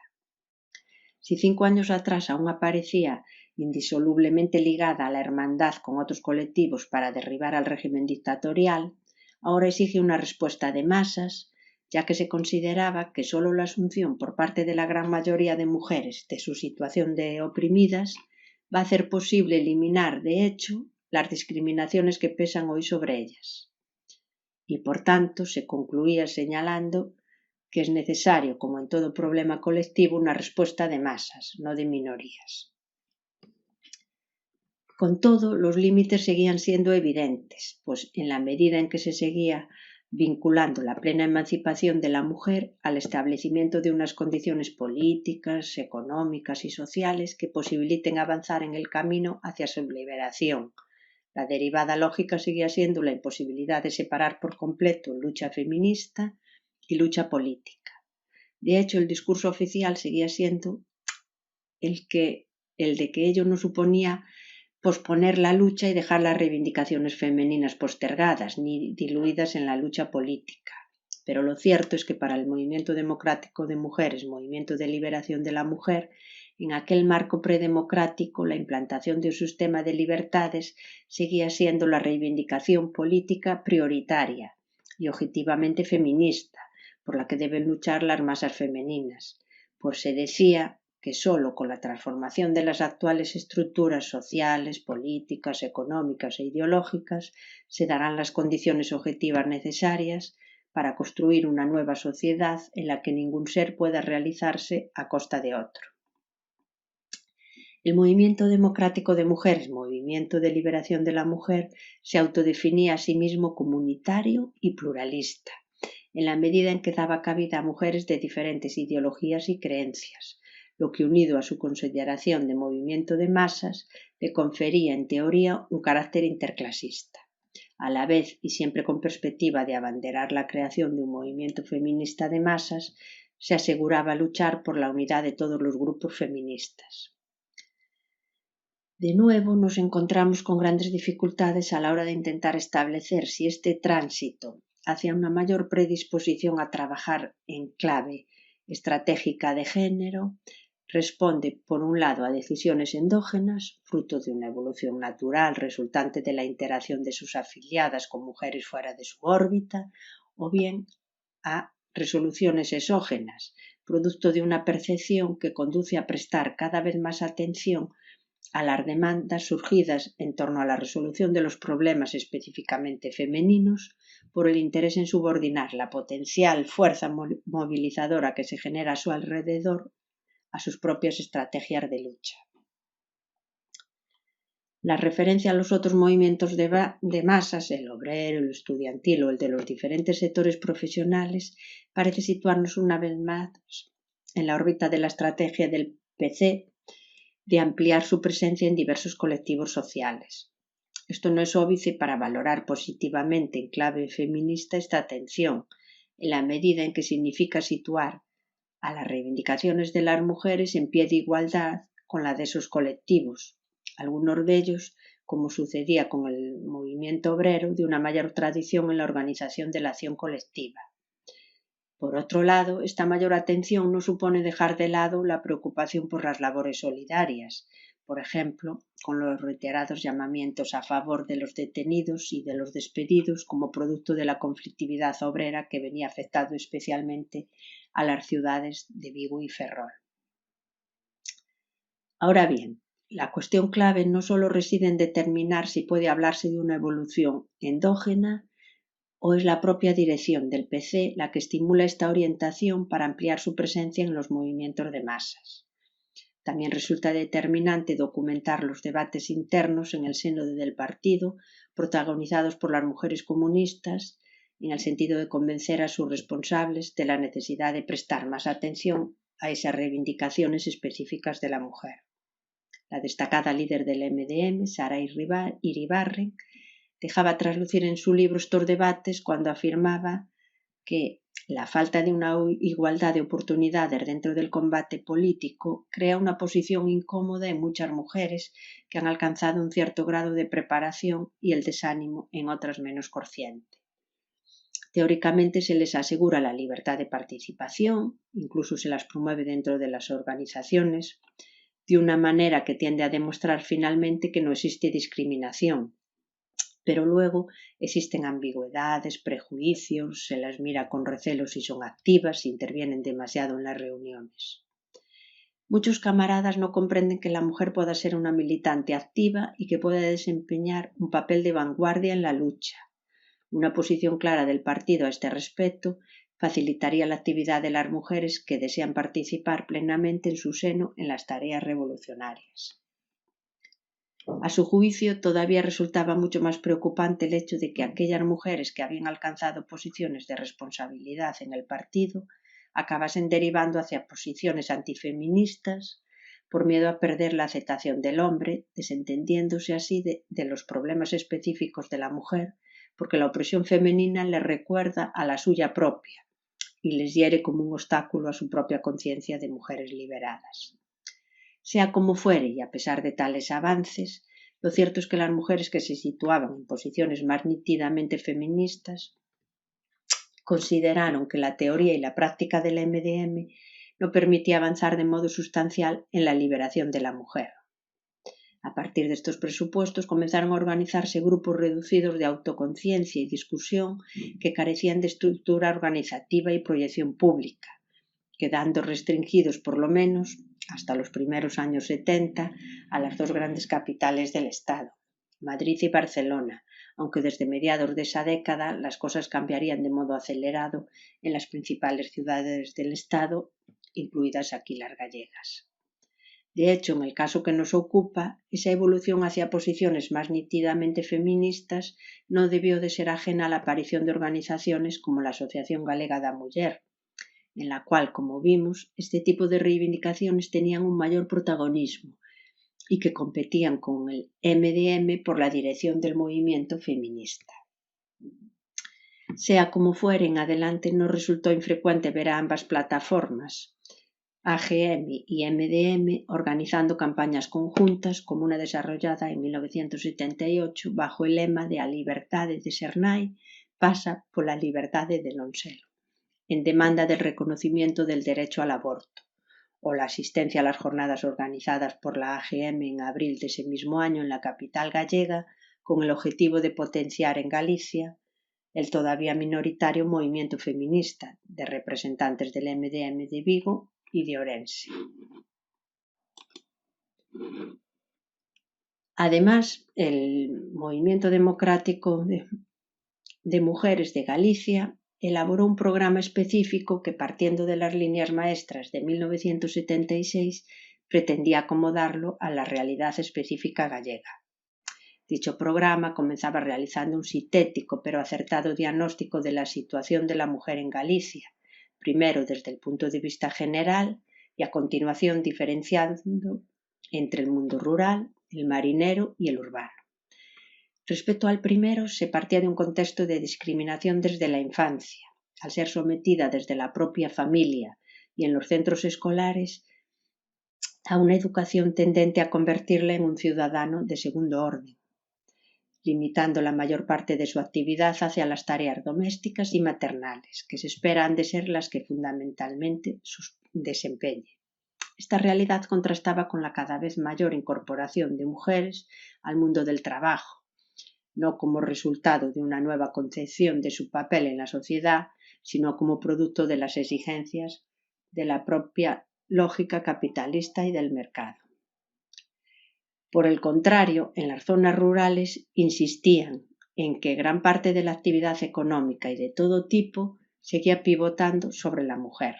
Si 5 años atrás aún aparecía indisolublemente ligada a la hermandad con otros colectivos para derribar al régimen dictatorial, ahora exige una respuesta de masas, ya que se consideraba que solo la asunción por parte de la gran mayoría de mujeres de su situación de oprimidas va a hacer posible eliminar, de hecho, las discriminaciones que pesan hoy sobre ellas. Y por tanto se concluía señalando que es necesario, como en todo problema colectivo, una respuesta de masas, no de minorías. Con todo, los límites seguían siendo evidentes, pues en la medida en que se seguía vinculando la plena emancipación de la mujer al establecimiento de unas condiciones políticas, económicas y sociales que posibiliten avanzar en el camino hacia su liberación. La derivada lógica seguía siendo la imposibilidad de separar por completo lucha feminista y lucha política. De hecho, el discurso oficial seguía siendo el de que ello no suponía posponer la lucha y dejar las reivindicaciones femeninas postergadas ni diluidas en la lucha política. Pero lo cierto es que para el Movimiento Democrático de Mujeres, Movimiento de Liberación de la Mujer, en aquel marco predemocrático, la implantación de un sistema de libertades seguía siendo la reivindicación política prioritaria y objetivamente feminista, por la que deben luchar las masas femeninas, pues se decía que solo con la transformación de las actuales estructuras sociales, políticas, económicas e ideológicas se darán las condiciones objetivas necesarias para construir una nueva sociedad en la que ningún ser pueda realizarse a costa de otro. El Movimiento Democrático de Mujeres, Movimiento de Liberación de la Mujer, se autodefinía a sí mismo comunitario y pluralista, en la medida en que daba cabida a mujeres de diferentes ideologías y creencias, lo que unido a su consideración de movimiento de masas le confería en teoría un carácter interclasista. A la vez, y siempre con perspectiva de abanderar la creación de un movimiento feminista de masas, se aseguraba luchar por la unidad de todos los grupos feministas. De nuevo nos encontramos con grandes dificultades a la hora de intentar establecer si este tránsito hacia una mayor predisposición a trabajar en clave estratégica de género responde, por un lado, a decisiones endógenas, fruto de una evolución natural resultante de la interacción de sus afiliadas con mujeres fuera de su órbita, o bien a resoluciones exógenas, producto de una percepción que conduce a prestar cada vez más atención a las demandas surgidas en torno a la resolución de los problemas específicamente femeninos por el interés en subordinar la potencial fuerza movilizadora que se genera a su alrededor a sus propias estrategias de lucha. La referencia a los otros movimientos de masas, el obrero, el estudiantil o el de los diferentes sectores profesionales, parece situarnos una vez más en la órbita de la estrategia del PC de ampliar su presencia en diversos colectivos sociales. Esto no es óbice para valorar positivamente en clave feminista esta atención, en la medida en que significa situar a las reivindicaciones de las mujeres en pie de igualdad con la de esos colectivos, algunos de ellos como sucedía con el movimiento obrero, de una mayor tradición en la organización de la acción colectiva. Por otro lado, esta mayor atención no supone dejar de lado la preocupación por las labores solidarias, por ejemplo, con los reiterados llamamientos a favor de los detenidos y de los despedidos como producto de la conflictividad obrera que venía afectando especialmente a las ciudades de Vigo y Ferrol. Ahora bien, la cuestión clave no solo reside en determinar si puede hablarse de una evolución endógena o es la propia dirección del PC la que estimula esta orientación para ampliar su presencia en los movimientos de masas. También resulta determinante documentar los debates internos en el seno del partido, protagonizados por las mujeres comunistas, en el sentido de convencer a sus responsables de la necesidad de prestar más atención a esas reivindicaciones específicas de la mujer. La destacada líder del MDM, Sara Iribarren, dejaba traslucir en su libro estos debates cuando afirmaba que la falta de una igualdad de oportunidades dentro del combate político crea una posición incómoda en muchas mujeres que han alcanzado un cierto grado de preparación y el desánimo en otras menos conscientes. Teóricamente se les asegura la libertad de participación, incluso se las promueve dentro de las organizaciones, de una manera que tiende a demostrar finalmente que no existe discriminación. Pero luego existen ambigüedades, prejuicios, se las mira con recelo si son activas, si intervienen demasiado en las reuniones. Muchos camaradas no comprenden que la mujer pueda ser una militante activa y que pueda desempeñar un papel de vanguardia en la lucha. Una posición clara del partido a este respecto facilitaría la actividad de las mujeres que desean participar plenamente en su seno en las tareas revolucionarias. A su juicio, todavía resultaba mucho más preocupante el hecho de que aquellas mujeres que habían alcanzado posiciones de responsabilidad en el partido acabasen derivando hacia posiciones antifeministas por miedo a perder la aceptación del hombre, desentendiéndose así de los problemas específicos de la mujer, porque la opresión femenina les recuerda a la suya propia y les hiere como un obstáculo a su propia conciencia de mujeres liberadas. Sea como fuere, y a pesar de tales avances, lo cierto es que las mujeres que se situaban en posiciones más nítidamente feministas consideraron que la teoría y la práctica del MDM no permitía avanzar de modo sustancial en la liberación de la mujer. A partir de estos presupuestos comenzaron a organizarse grupos reducidos de autoconciencia y discusión que carecían de estructura organizativa y proyección pública, quedando restringidos por lo menos hasta los primeros años 70 a las dos grandes capitales del Estado, Madrid y Barcelona, aunque desde mediados de esa década las cosas cambiarían de modo acelerado en las principales ciudades del Estado, incluidas aquí las gallegas. De hecho, en el caso que nos ocupa, esa evolución hacia posiciones más nítidamente feministas no debió de ser ajena a la aparición de organizaciones como la Asociación Galega da Muller, en la cual, como vimos, este tipo de reivindicaciones tenían un mayor protagonismo y que competían con el MDM por la dirección del movimiento feminista. Sea como fuere, en adelante no resultó infrecuente ver a ambas plataformas, AGM y MDM, organizando campañas conjuntas, como una desarrollada en 1978 bajo el lema de a liberdade de ser nai pasa pola liberdade de non selo, en demanda del reconocimiento del derecho al aborto, o la asistencia a las jornadas organizadas por la AGM en abril de ese mismo año en la capital gallega, con el objetivo de potenciar en Galicia el todavía minoritario movimiento feminista de representantes del MDM de Vigo y de Orense. Además, el Movimiento Democrático de Mujeres de Galicia elaboró un programa específico que, partiendo de las líneas maestras de 1976, pretendía acomodarlo a la realidad específica gallega. Dicho programa comenzaba realizando un sintético pero acertado diagnóstico de la situación de la mujer en Galicia, primero desde el punto de vista general y a continuación diferenciando entre el mundo rural, el marinero y el urbano. Respecto al primero, se partía de un contexto de discriminación desde la infancia, al ser sometida desde la propia familia y en los centros escolares a una educación tendente a convertirla en un ciudadano de segundo orden, limitando la mayor parte de su actividad hacia las tareas domésticas y maternales, que se esperan de ser las que fundamentalmente desempeñe. Esta realidad contrastaba con la cada vez mayor incorporación de mujeres al mundo del trabajo, no como resultado de una nueva concepción de su papel en la sociedad, sino como producto de las exigencias de la propia lógica capitalista y del mercado. Por el contrario, en las zonas rurales insistían en que gran parte de la actividad económica y de todo tipo seguía pivotando sobre la mujer.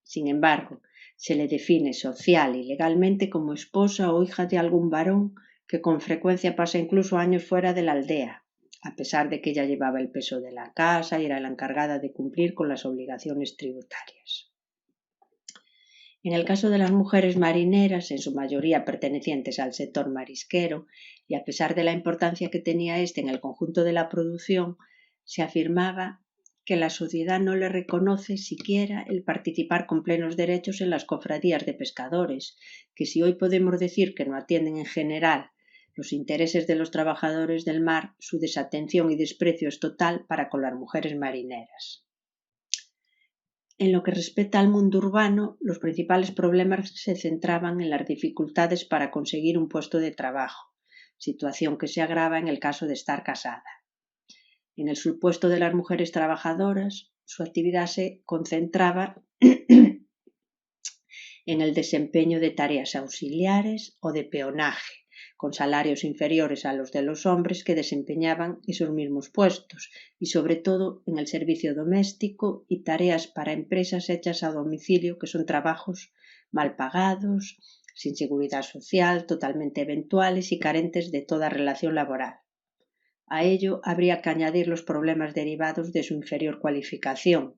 Sin embargo, se le define social y legalmente como esposa o hija de algún varón que con frecuencia pasa incluso años fuera de la aldea, a pesar de que ella llevaba el peso de la casa y era la encargada de cumplir con las obligaciones tributarias. En el caso de las mujeres marineras, en su mayoría pertenecientes al sector marisquero, y a pesar de la importancia que tenía este en el conjunto de la producción, se afirmaba que la sociedad no le reconoce siquiera el participar con plenos derechos en las cofradías de pescadores, que si hoy podemos decir que no atienden en general los intereses de los trabajadores del mar, su desatención y desprecio es total para con las mujeres marineras. En lo que respecta al mundo urbano, los principales problemas se centraban en las dificultades para conseguir un puesto de trabajo, situación que se agrava en el caso de estar casada. En el supuesto de las mujeres trabajadoras, su actividad se concentraba en el desempeño de tareas auxiliares o de peonaje, con salarios inferiores a los de los hombres que desempeñaban esos mismos puestos, y sobre todo en el servicio doméstico y tareas para empresas hechas a domicilio, que son trabajos mal pagados, sin seguridad social, totalmente eventuales y carentes de toda relación laboral. A ello habría que añadir los problemas derivados de su inferior cualificación,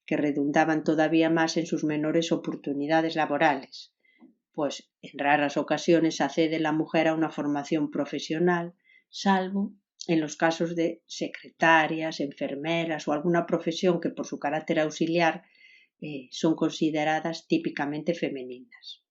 que redundaban todavía más en sus menores oportunidades laborales, pues en raras ocasiones accede la mujer a una formación profesional, salvo en los casos de secretarias, enfermeras o alguna profesión que por su carácter auxiliar son consideradas típicamente femeninas.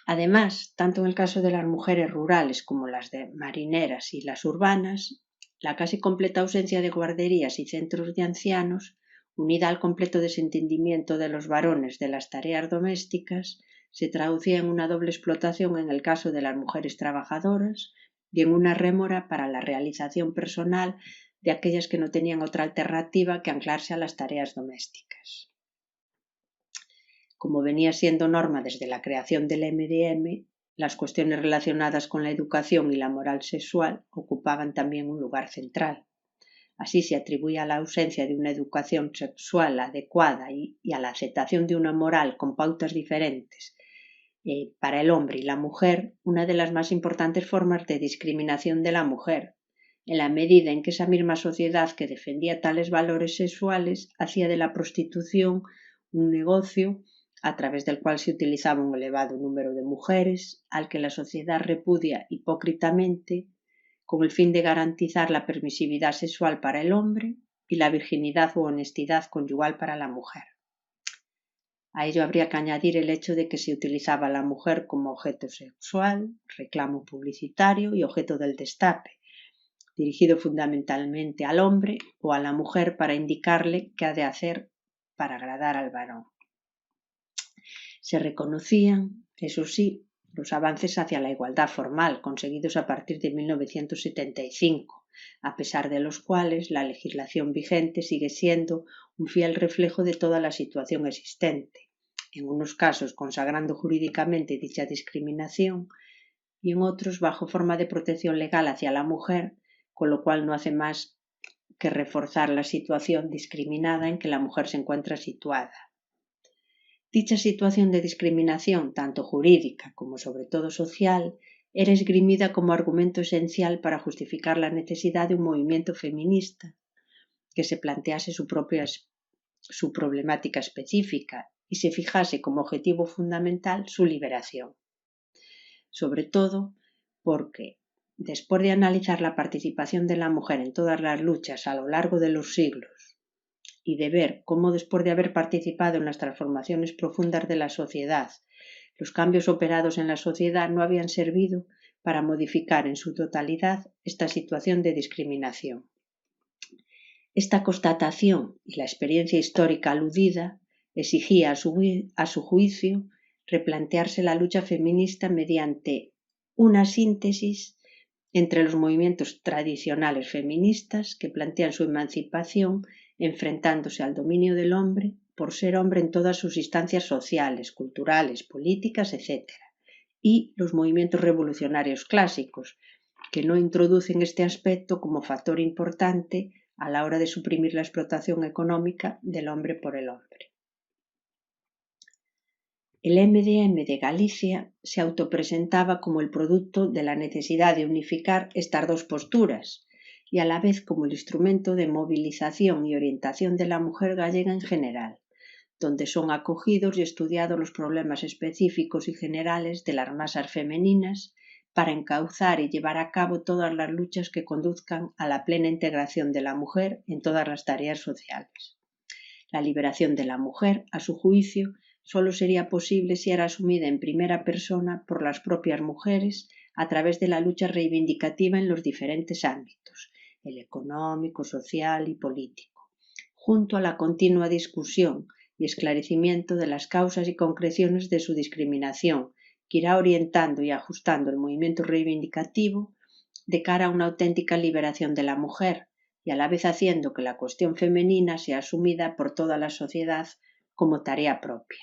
Además, tanto en el caso de las mujeres rurales como las de marineras y las urbanas, la casi completa ausencia de guarderías y centros de ancianos, unida al completo desentendimiento de los varones de las tareas domésticas, se traducía en una doble explotación en el caso de las mujeres trabajadoras y en una rémora para la realización personal de aquellas que no tenían otra alternativa que anclarse a las tareas domésticas. Como venía siendo norma desde la creación del MDM, las cuestiones relacionadas con la educación y la moral sexual ocupaban también un lugar central. Así se atribuía a la ausencia de una educación sexual adecuada y a la aceptación de una moral con pautas diferentes para el hombre y la mujer, una de las más importantes formas de discriminación de la mujer, en la medida en que esa misma sociedad que defendía tales valores sexuales hacía de la prostitución un negocio a través del cual se utilizaba un elevado número de mujeres, al que la sociedad repudia hipócritamente con el fin de garantizar la permisividad sexual para el hombre y la virginidad u honestidad conyugal para la mujer. A ello habría que añadir el hecho de que se utilizaba a la mujer como objeto sexual, reclamo publicitario y objeto del destape, dirigido fundamentalmente al hombre o a la mujer para indicarle qué ha de hacer para agradar al varón. Se reconocían, eso sí, los avances hacia la igualdad formal conseguidos a partir de 1975, a pesar de los cuales la legislación vigente sigue siendo un fiel reflejo de toda la situación existente, en unos casos consagrando jurídicamente dicha discriminación y en otros bajo forma de protección legal hacia la mujer, con lo cual no hace más que reforzar la situación discriminada en que la mujer se encuentra situada. Dicha situación de discriminación, tanto jurídica como sobre todo social, era esgrimida como argumento esencial para justificar la necesidad de un movimiento feminista que se plantease su problemática específica y se fijase como objetivo fundamental su liberación. Sobre todo porque, después de analizar la participación de la mujer en todas las luchas a lo largo de los siglos y de ver cómo después de haber participado en las transformaciones profundas de la sociedad, los cambios operados en la sociedad no habían servido para modificar en su totalidad esta situación de discriminación. Esta constatación y la experiencia histórica aludida exigía a su juicio replantearse la lucha feminista mediante una síntesis entre los movimientos tradicionales feministas que plantean su emancipación enfrentándose al dominio del hombre por ser hombre en todas sus instancias sociales, culturales, políticas, etc., y los movimientos revolucionarios clásicos, que no introducen este aspecto como factor importante a la hora de suprimir la explotación económica del hombre por el hombre. El MDM de Galicia se autopresentaba como el producto de la necesidad de unificar estas dos posturas y a la vez como el instrumento de movilización y orientación de la mujer gallega en general, donde son acogidos y estudiados los problemas específicos y generales de las masas femeninas para encauzar y llevar a cabo todas las luchas que conduzcan a la plena integración de la mujer en todas las tareas sociales. La liberación de la mujer, a su juicio, solo sería posible si era asumida en primera persona por las propias mujeres a través de la lucha reivindicativa en los diferentes ámbitos, el económico, social y político, junto a la continua discusión y esclarecimiento de las causas y concreciones de su discriminación, que irá orientando y ajustando el movimiento reivindicativo de cara a una auténtica liberación de la mujer y a la vez haciendo que la cuestión femenina sea asumida por toda la sociedad como tarea propia.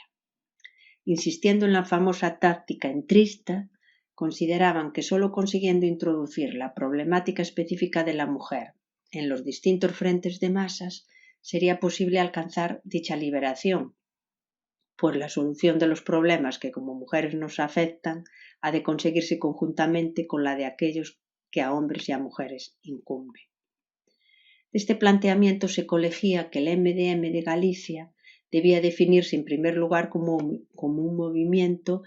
Insistiendo en la famosa táctica entrista, consideraban que solo consiguiendo introducir la problemática específica de la mujer en los distintos frentes de masas sería posible alcanzar dicha liberación, pues la solución de los problemas que como mujeres nos afectan ha de conseguirse conjuntamente con la de aquellos que a hombres y a mujeres incumbe. De este planteamiento se colegía que el MDM de Galicia debía definirse en primer lugar como un movimiento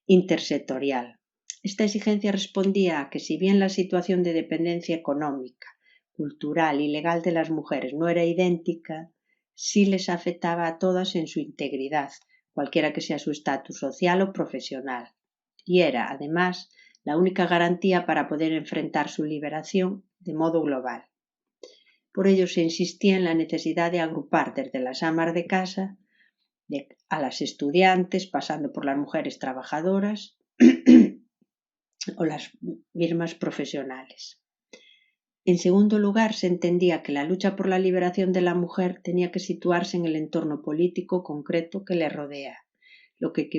intersectorial. Esta exigencia respondía a que si bien la situación de dependencia económica, cultural y legal de las mujeres no era idéntica, sí les afectaba a todas en su integridad, cualquiera que sea su estatus social o profesional, y era, además, la única garantía para poder enfrentar su liberación de modo global. Por ello se insistía en la necesidad de agrupar desde las amas de casa a las estudiantes, pasando por las mujeres trabajadoras o las mismas profesionales. En segundo lugar, se entendía que la lucha por la liberación de la mujer tenía que situarse en el entorno político concreto que le rodea, lo que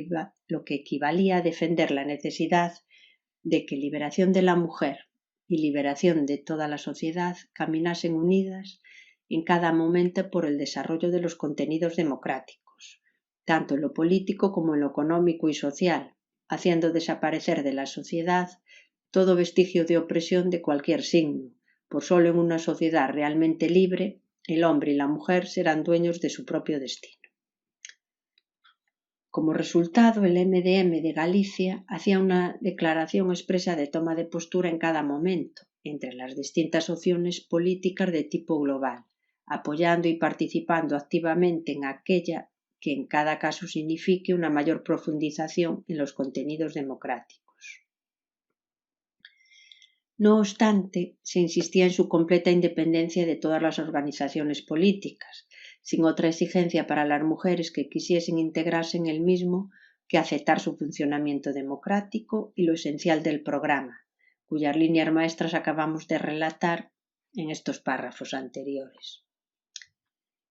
equivalía a defender la necesidad de que liberación de la mujer y liberación de toda la sociedad caminasen unidas en cada momento por el desarrollo de los contenidos democráticos, tanto en lo político como en lo económico y social, haciendo desaparecer de la sociedad todo vestigio de opresión de cualquier signo, pues solo en una sociedad realmente libre el hombre y la mujer serán dueños de su propio destino. Como resultado, el MDM de Galicia hacía una declaración expresa de toma de postura en cada momento, entre las distintas opciones políticas de tipo global, apoyando y participando activamente en aquella que en cada caso signifique una mayor profundización en los contenidos democráticos. No obstante, se insistía en su completa independencia de todas las organizaciones políticas, sin otra exigencia para las mujeres que quisiesen integrarse en el mismo que aceptar su funcionamiento democrático y lo esencial del programa, cuyas líneas maestras acabamos de relatar en estos párrafos anteriores.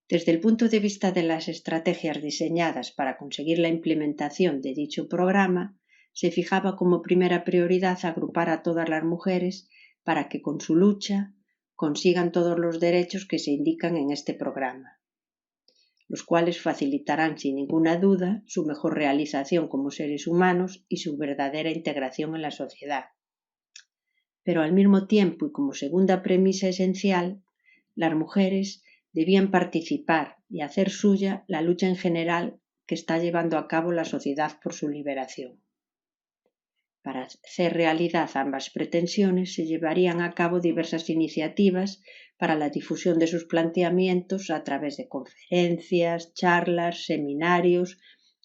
Desde el punto de vista de las estrategias diseñadas para conseguir la implementación de dicho programa, se fijaba como primera prioridad agrupar a todas las mujeres para que con su lucha consigan todos los derechos que se indican en este programa, los cuales facilitarán sin ninguna duda su mejor realización como seres humanos y su verdadera integración en la sociedad. Pero al mismo tiempo y como segunda premisa esencial, las mujeres debían participar y hacer suya la lucha en general que está llevando a cabo la sociedad por su liberación. Para hacer realidad ambas pretensiones se llevarían a cabo diversas iniciativas para la difusión de sus planteamientos a través de conferencias, charlas, seminarios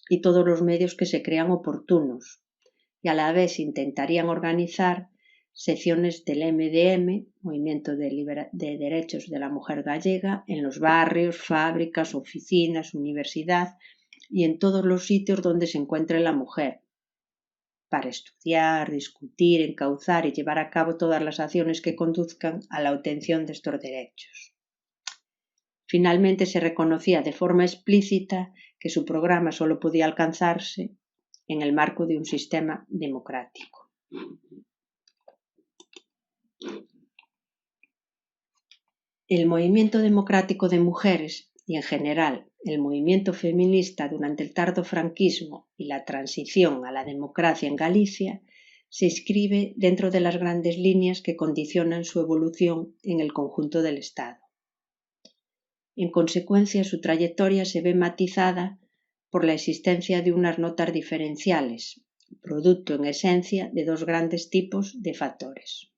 y todos los medios que se crean oportunos, y a la vez intentarían organizar secciones del MDM, Movimiento de Derechos de la Mujer Gallega, en los barrios, fábricas, oficinas, universidad y en todos los sitios donde se encuentre la mujer, para estudiar, discutir, encauzar y llevar a cabo todas las acciones que conduzcan a la obtención de estos derechos. Finalmente se reconocía de forma explícita que su programa solo podía alcanzarse en el marco de un sistema democrático. El movimiento democrático de mujeres y, en general, el movimiento feminista durante el tardo franquismo y la transición a la democracia en Galicia se inscribe dentro de las grandes líneas que condicionan su evolución en el conjunto del Estado. En consecuencia, su trayectoria se ve matizada por la existencia de unas notas diferenciales, producto en esencia de dos grandes tipos de factores.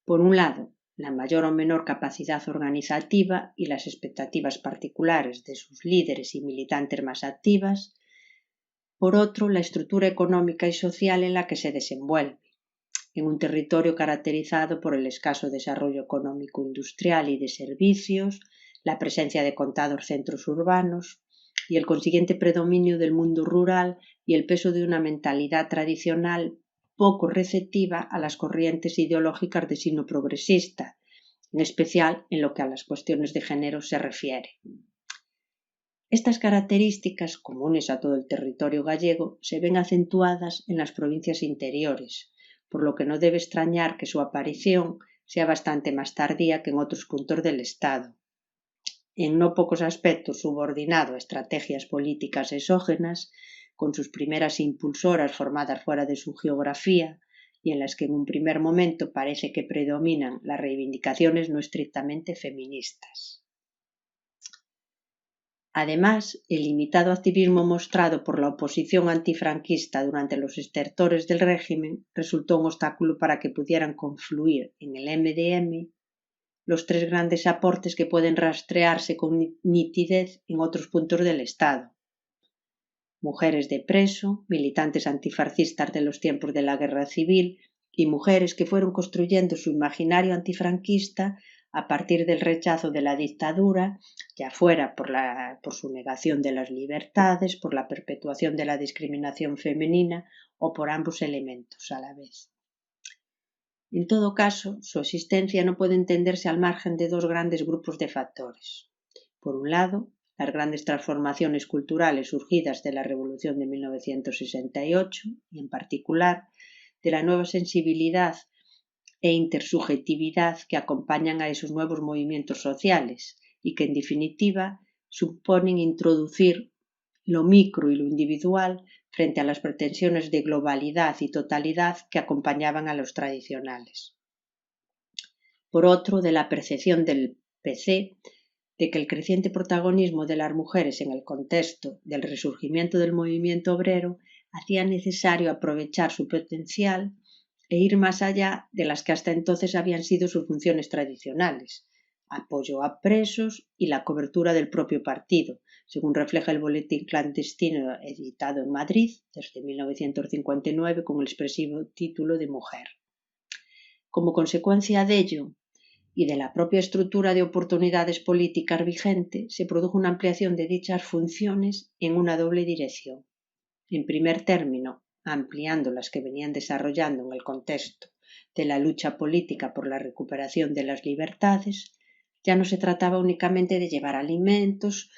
Por un lado, la mayor o menor capacidad organizativa y las expectativas particulares de sus líderes y militantes más activas. Por otro, la estructura económica y social en la que se desenvuelve, en un territorio caracterizado por el escaso desarrollo económico industrial y de servicios, la presencia de contados centros urbanos y el consiguiente predominio del mundo rural y el peso de una mentalidad tradicional poco receptiva a las corrientes ideológicas de signo progresista, en especial en lo que a las cuestiones de género se refiere. Estas características, comunes a todo el territorio gallego, se ven acentuadas en las provincias interiores, por lo que no debe extrañar que su aparición sea bastante más tardía que en otros puntos del Estado. En no pocos aspectos subordinado a estrategias políticas exógenas, con sus primeras impulsoras formadas fuera de su geografía y en las que en un primer momento parece que predominan las reivindicaciones no estrictamente feministas. Además, el limitado activismo mostrado por la oposición antifranquista durante los estertores del régimen resultó un obstáculo para que pudieran confluir en el MDM los tres grandes aportes que pueden rastrearse con nitidez en otros puntos del Estado. Mujeres de preso, militantes antifascistas de los tiempos de la Guerra Civil y mujeres que fueron construyendo su imaginario antifranquista a partir del rechazo de la dictadura, ya fuera por su negación de las libertades, por la perpetuación de la discriminación femenina o por ambos elementos a la vez. En todo caso, su existencia no puede entenderse al margen de dos grandes grupos de factores. Por un lado, las grandes transformaciones culturales surgidas de la Revolución de 1968 y, en particular, de la nueva sensibilidad e intersubjetividad que acompañan a esos nuevos movimientos sociales y que, en definitiva, suponen introducir lo micro y lo individual frente a las pretensiones de globalidad y totalidad que acompañaban a los tradicionales. Por otro, de la percepción del PC de que el creciente protagonismo de las mujeres en el contexto del resurgimiento del movimiento obrero hacía necesario aprovechar su potencial e ir más allá de las que hasta entonces habían sido sus funciones tradicionales, apoyo a presos y la cobertura del propio partido, según refleja el boletín clandestino editado en Madrid desde 1959 con el expresivo título de Mujer. Como consecuencia de ello y de la propia estructura de oportunidades políticas vigente, se produjo una ampliación de dichas funciones en una doble dirección. En primer término, ampliando las que venían desarrollando en el contexto de la lucha política por la recuperación de las libertades, ya no se trataba únicamente de llevar alimentos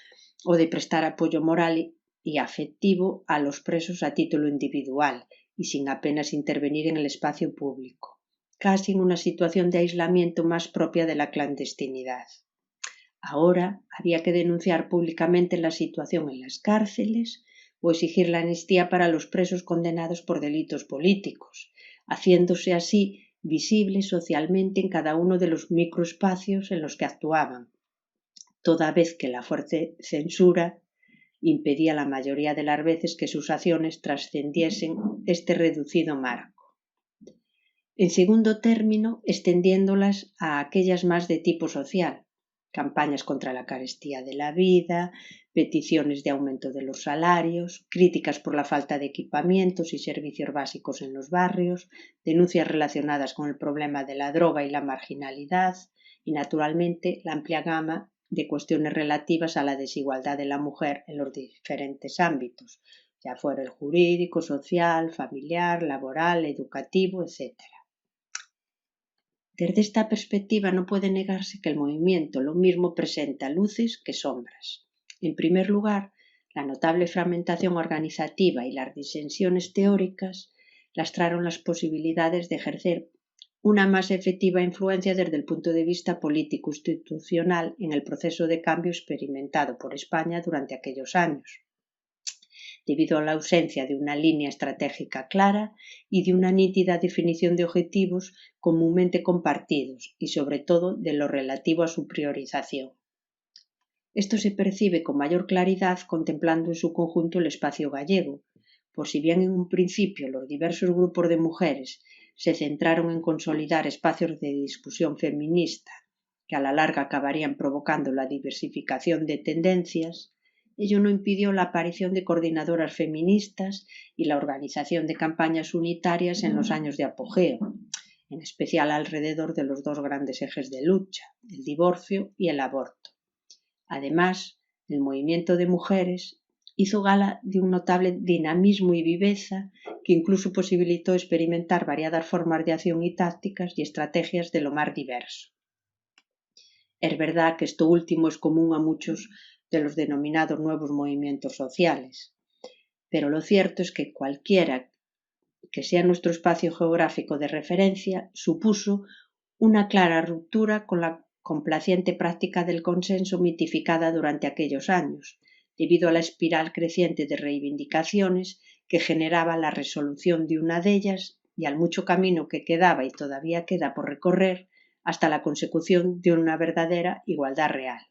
o de prestar apoyo moral y afectivo a los presos a título individual y sin apenas intervenir en el espacio público, casi en una situación de aislamiento más propia de la clandestinidad. Ahora había que denunciar públicamente la situación en las cárceles o exigir la amnistía para los presos condenados por delitos políticos, haciéndose así visibles socialmente en cada uno de los microespacios en los que actuaban, toda vez que la fuerte censura impedía la mayoría de las veces que sus acciones trascendiesen este reducido marco. En segundo término, extendiéndolas a aquellas más de tipo social, campañas contra la carestía de la vida, peticiones de aumento de los salarios, críticas por la falta de equipamientos y servicios básicos en los barrios, denuncias relacionadas con el problema de la droga y la marginalidad y, naturalmente, la amplia gama de cuestiones relativas a la desigualdad de la mujer en los diferentes ámbitos, ya fuera el jurídico, social, familiar, laboral, educativo, etc. Desde esta perspectiva no puede negarse que el movimiento lo mismo presenta luces que sombras. En primer lugar, la notable fragmentación organizativa y las disensiones teóricas lastraron las posibilidades de ejercer una más efectiva influencia desde el punto de vista político-institucional en el proceso de cambio experimentado por España durante aquellos años, debido a la ausencia de una línea estratégica clara y de una nítida definición de objetivos comúnmente compartidos y, sobre todo, de lo relativo a su priorización. Esto se percibe con mayor claridad contemplando en su conjunto el espacio gallego, por si bien en un principio los diversos grupos de mujeres se centraron en consolidar espacios de discusión feminista que a la larga acabarían provocando la diversificación de tendencias, ello no impidió la aparición de coordinadoras feministas y la organización de campañas unitarias en los años de apogeo, en especial alrededor de los dos grandes ejes de lucha, el divorcio y el aborto. Además, el movimiento de mujeres hizo gala de un notable dinamismo y viveza que incluso posibilitó experimentar variadas formas de acción y tácticas y estrategias de lo más diverso. Es verdad que esto último es común a muchos de los denominados nuevos movimientos sociales, pero lo cierto es que cualquiera que sea nuestro espacio geográfico de referencia supuso una clara ruptura con la complaciente práctica del consenso mitificada durante aquellos años, debido a la espiral creciente de reivindicaciones que generaba la resolución de una de ellas y al mucho camino que quedaba y todavía queda por recorrer hasta la consecución de una verdadera igualdad real.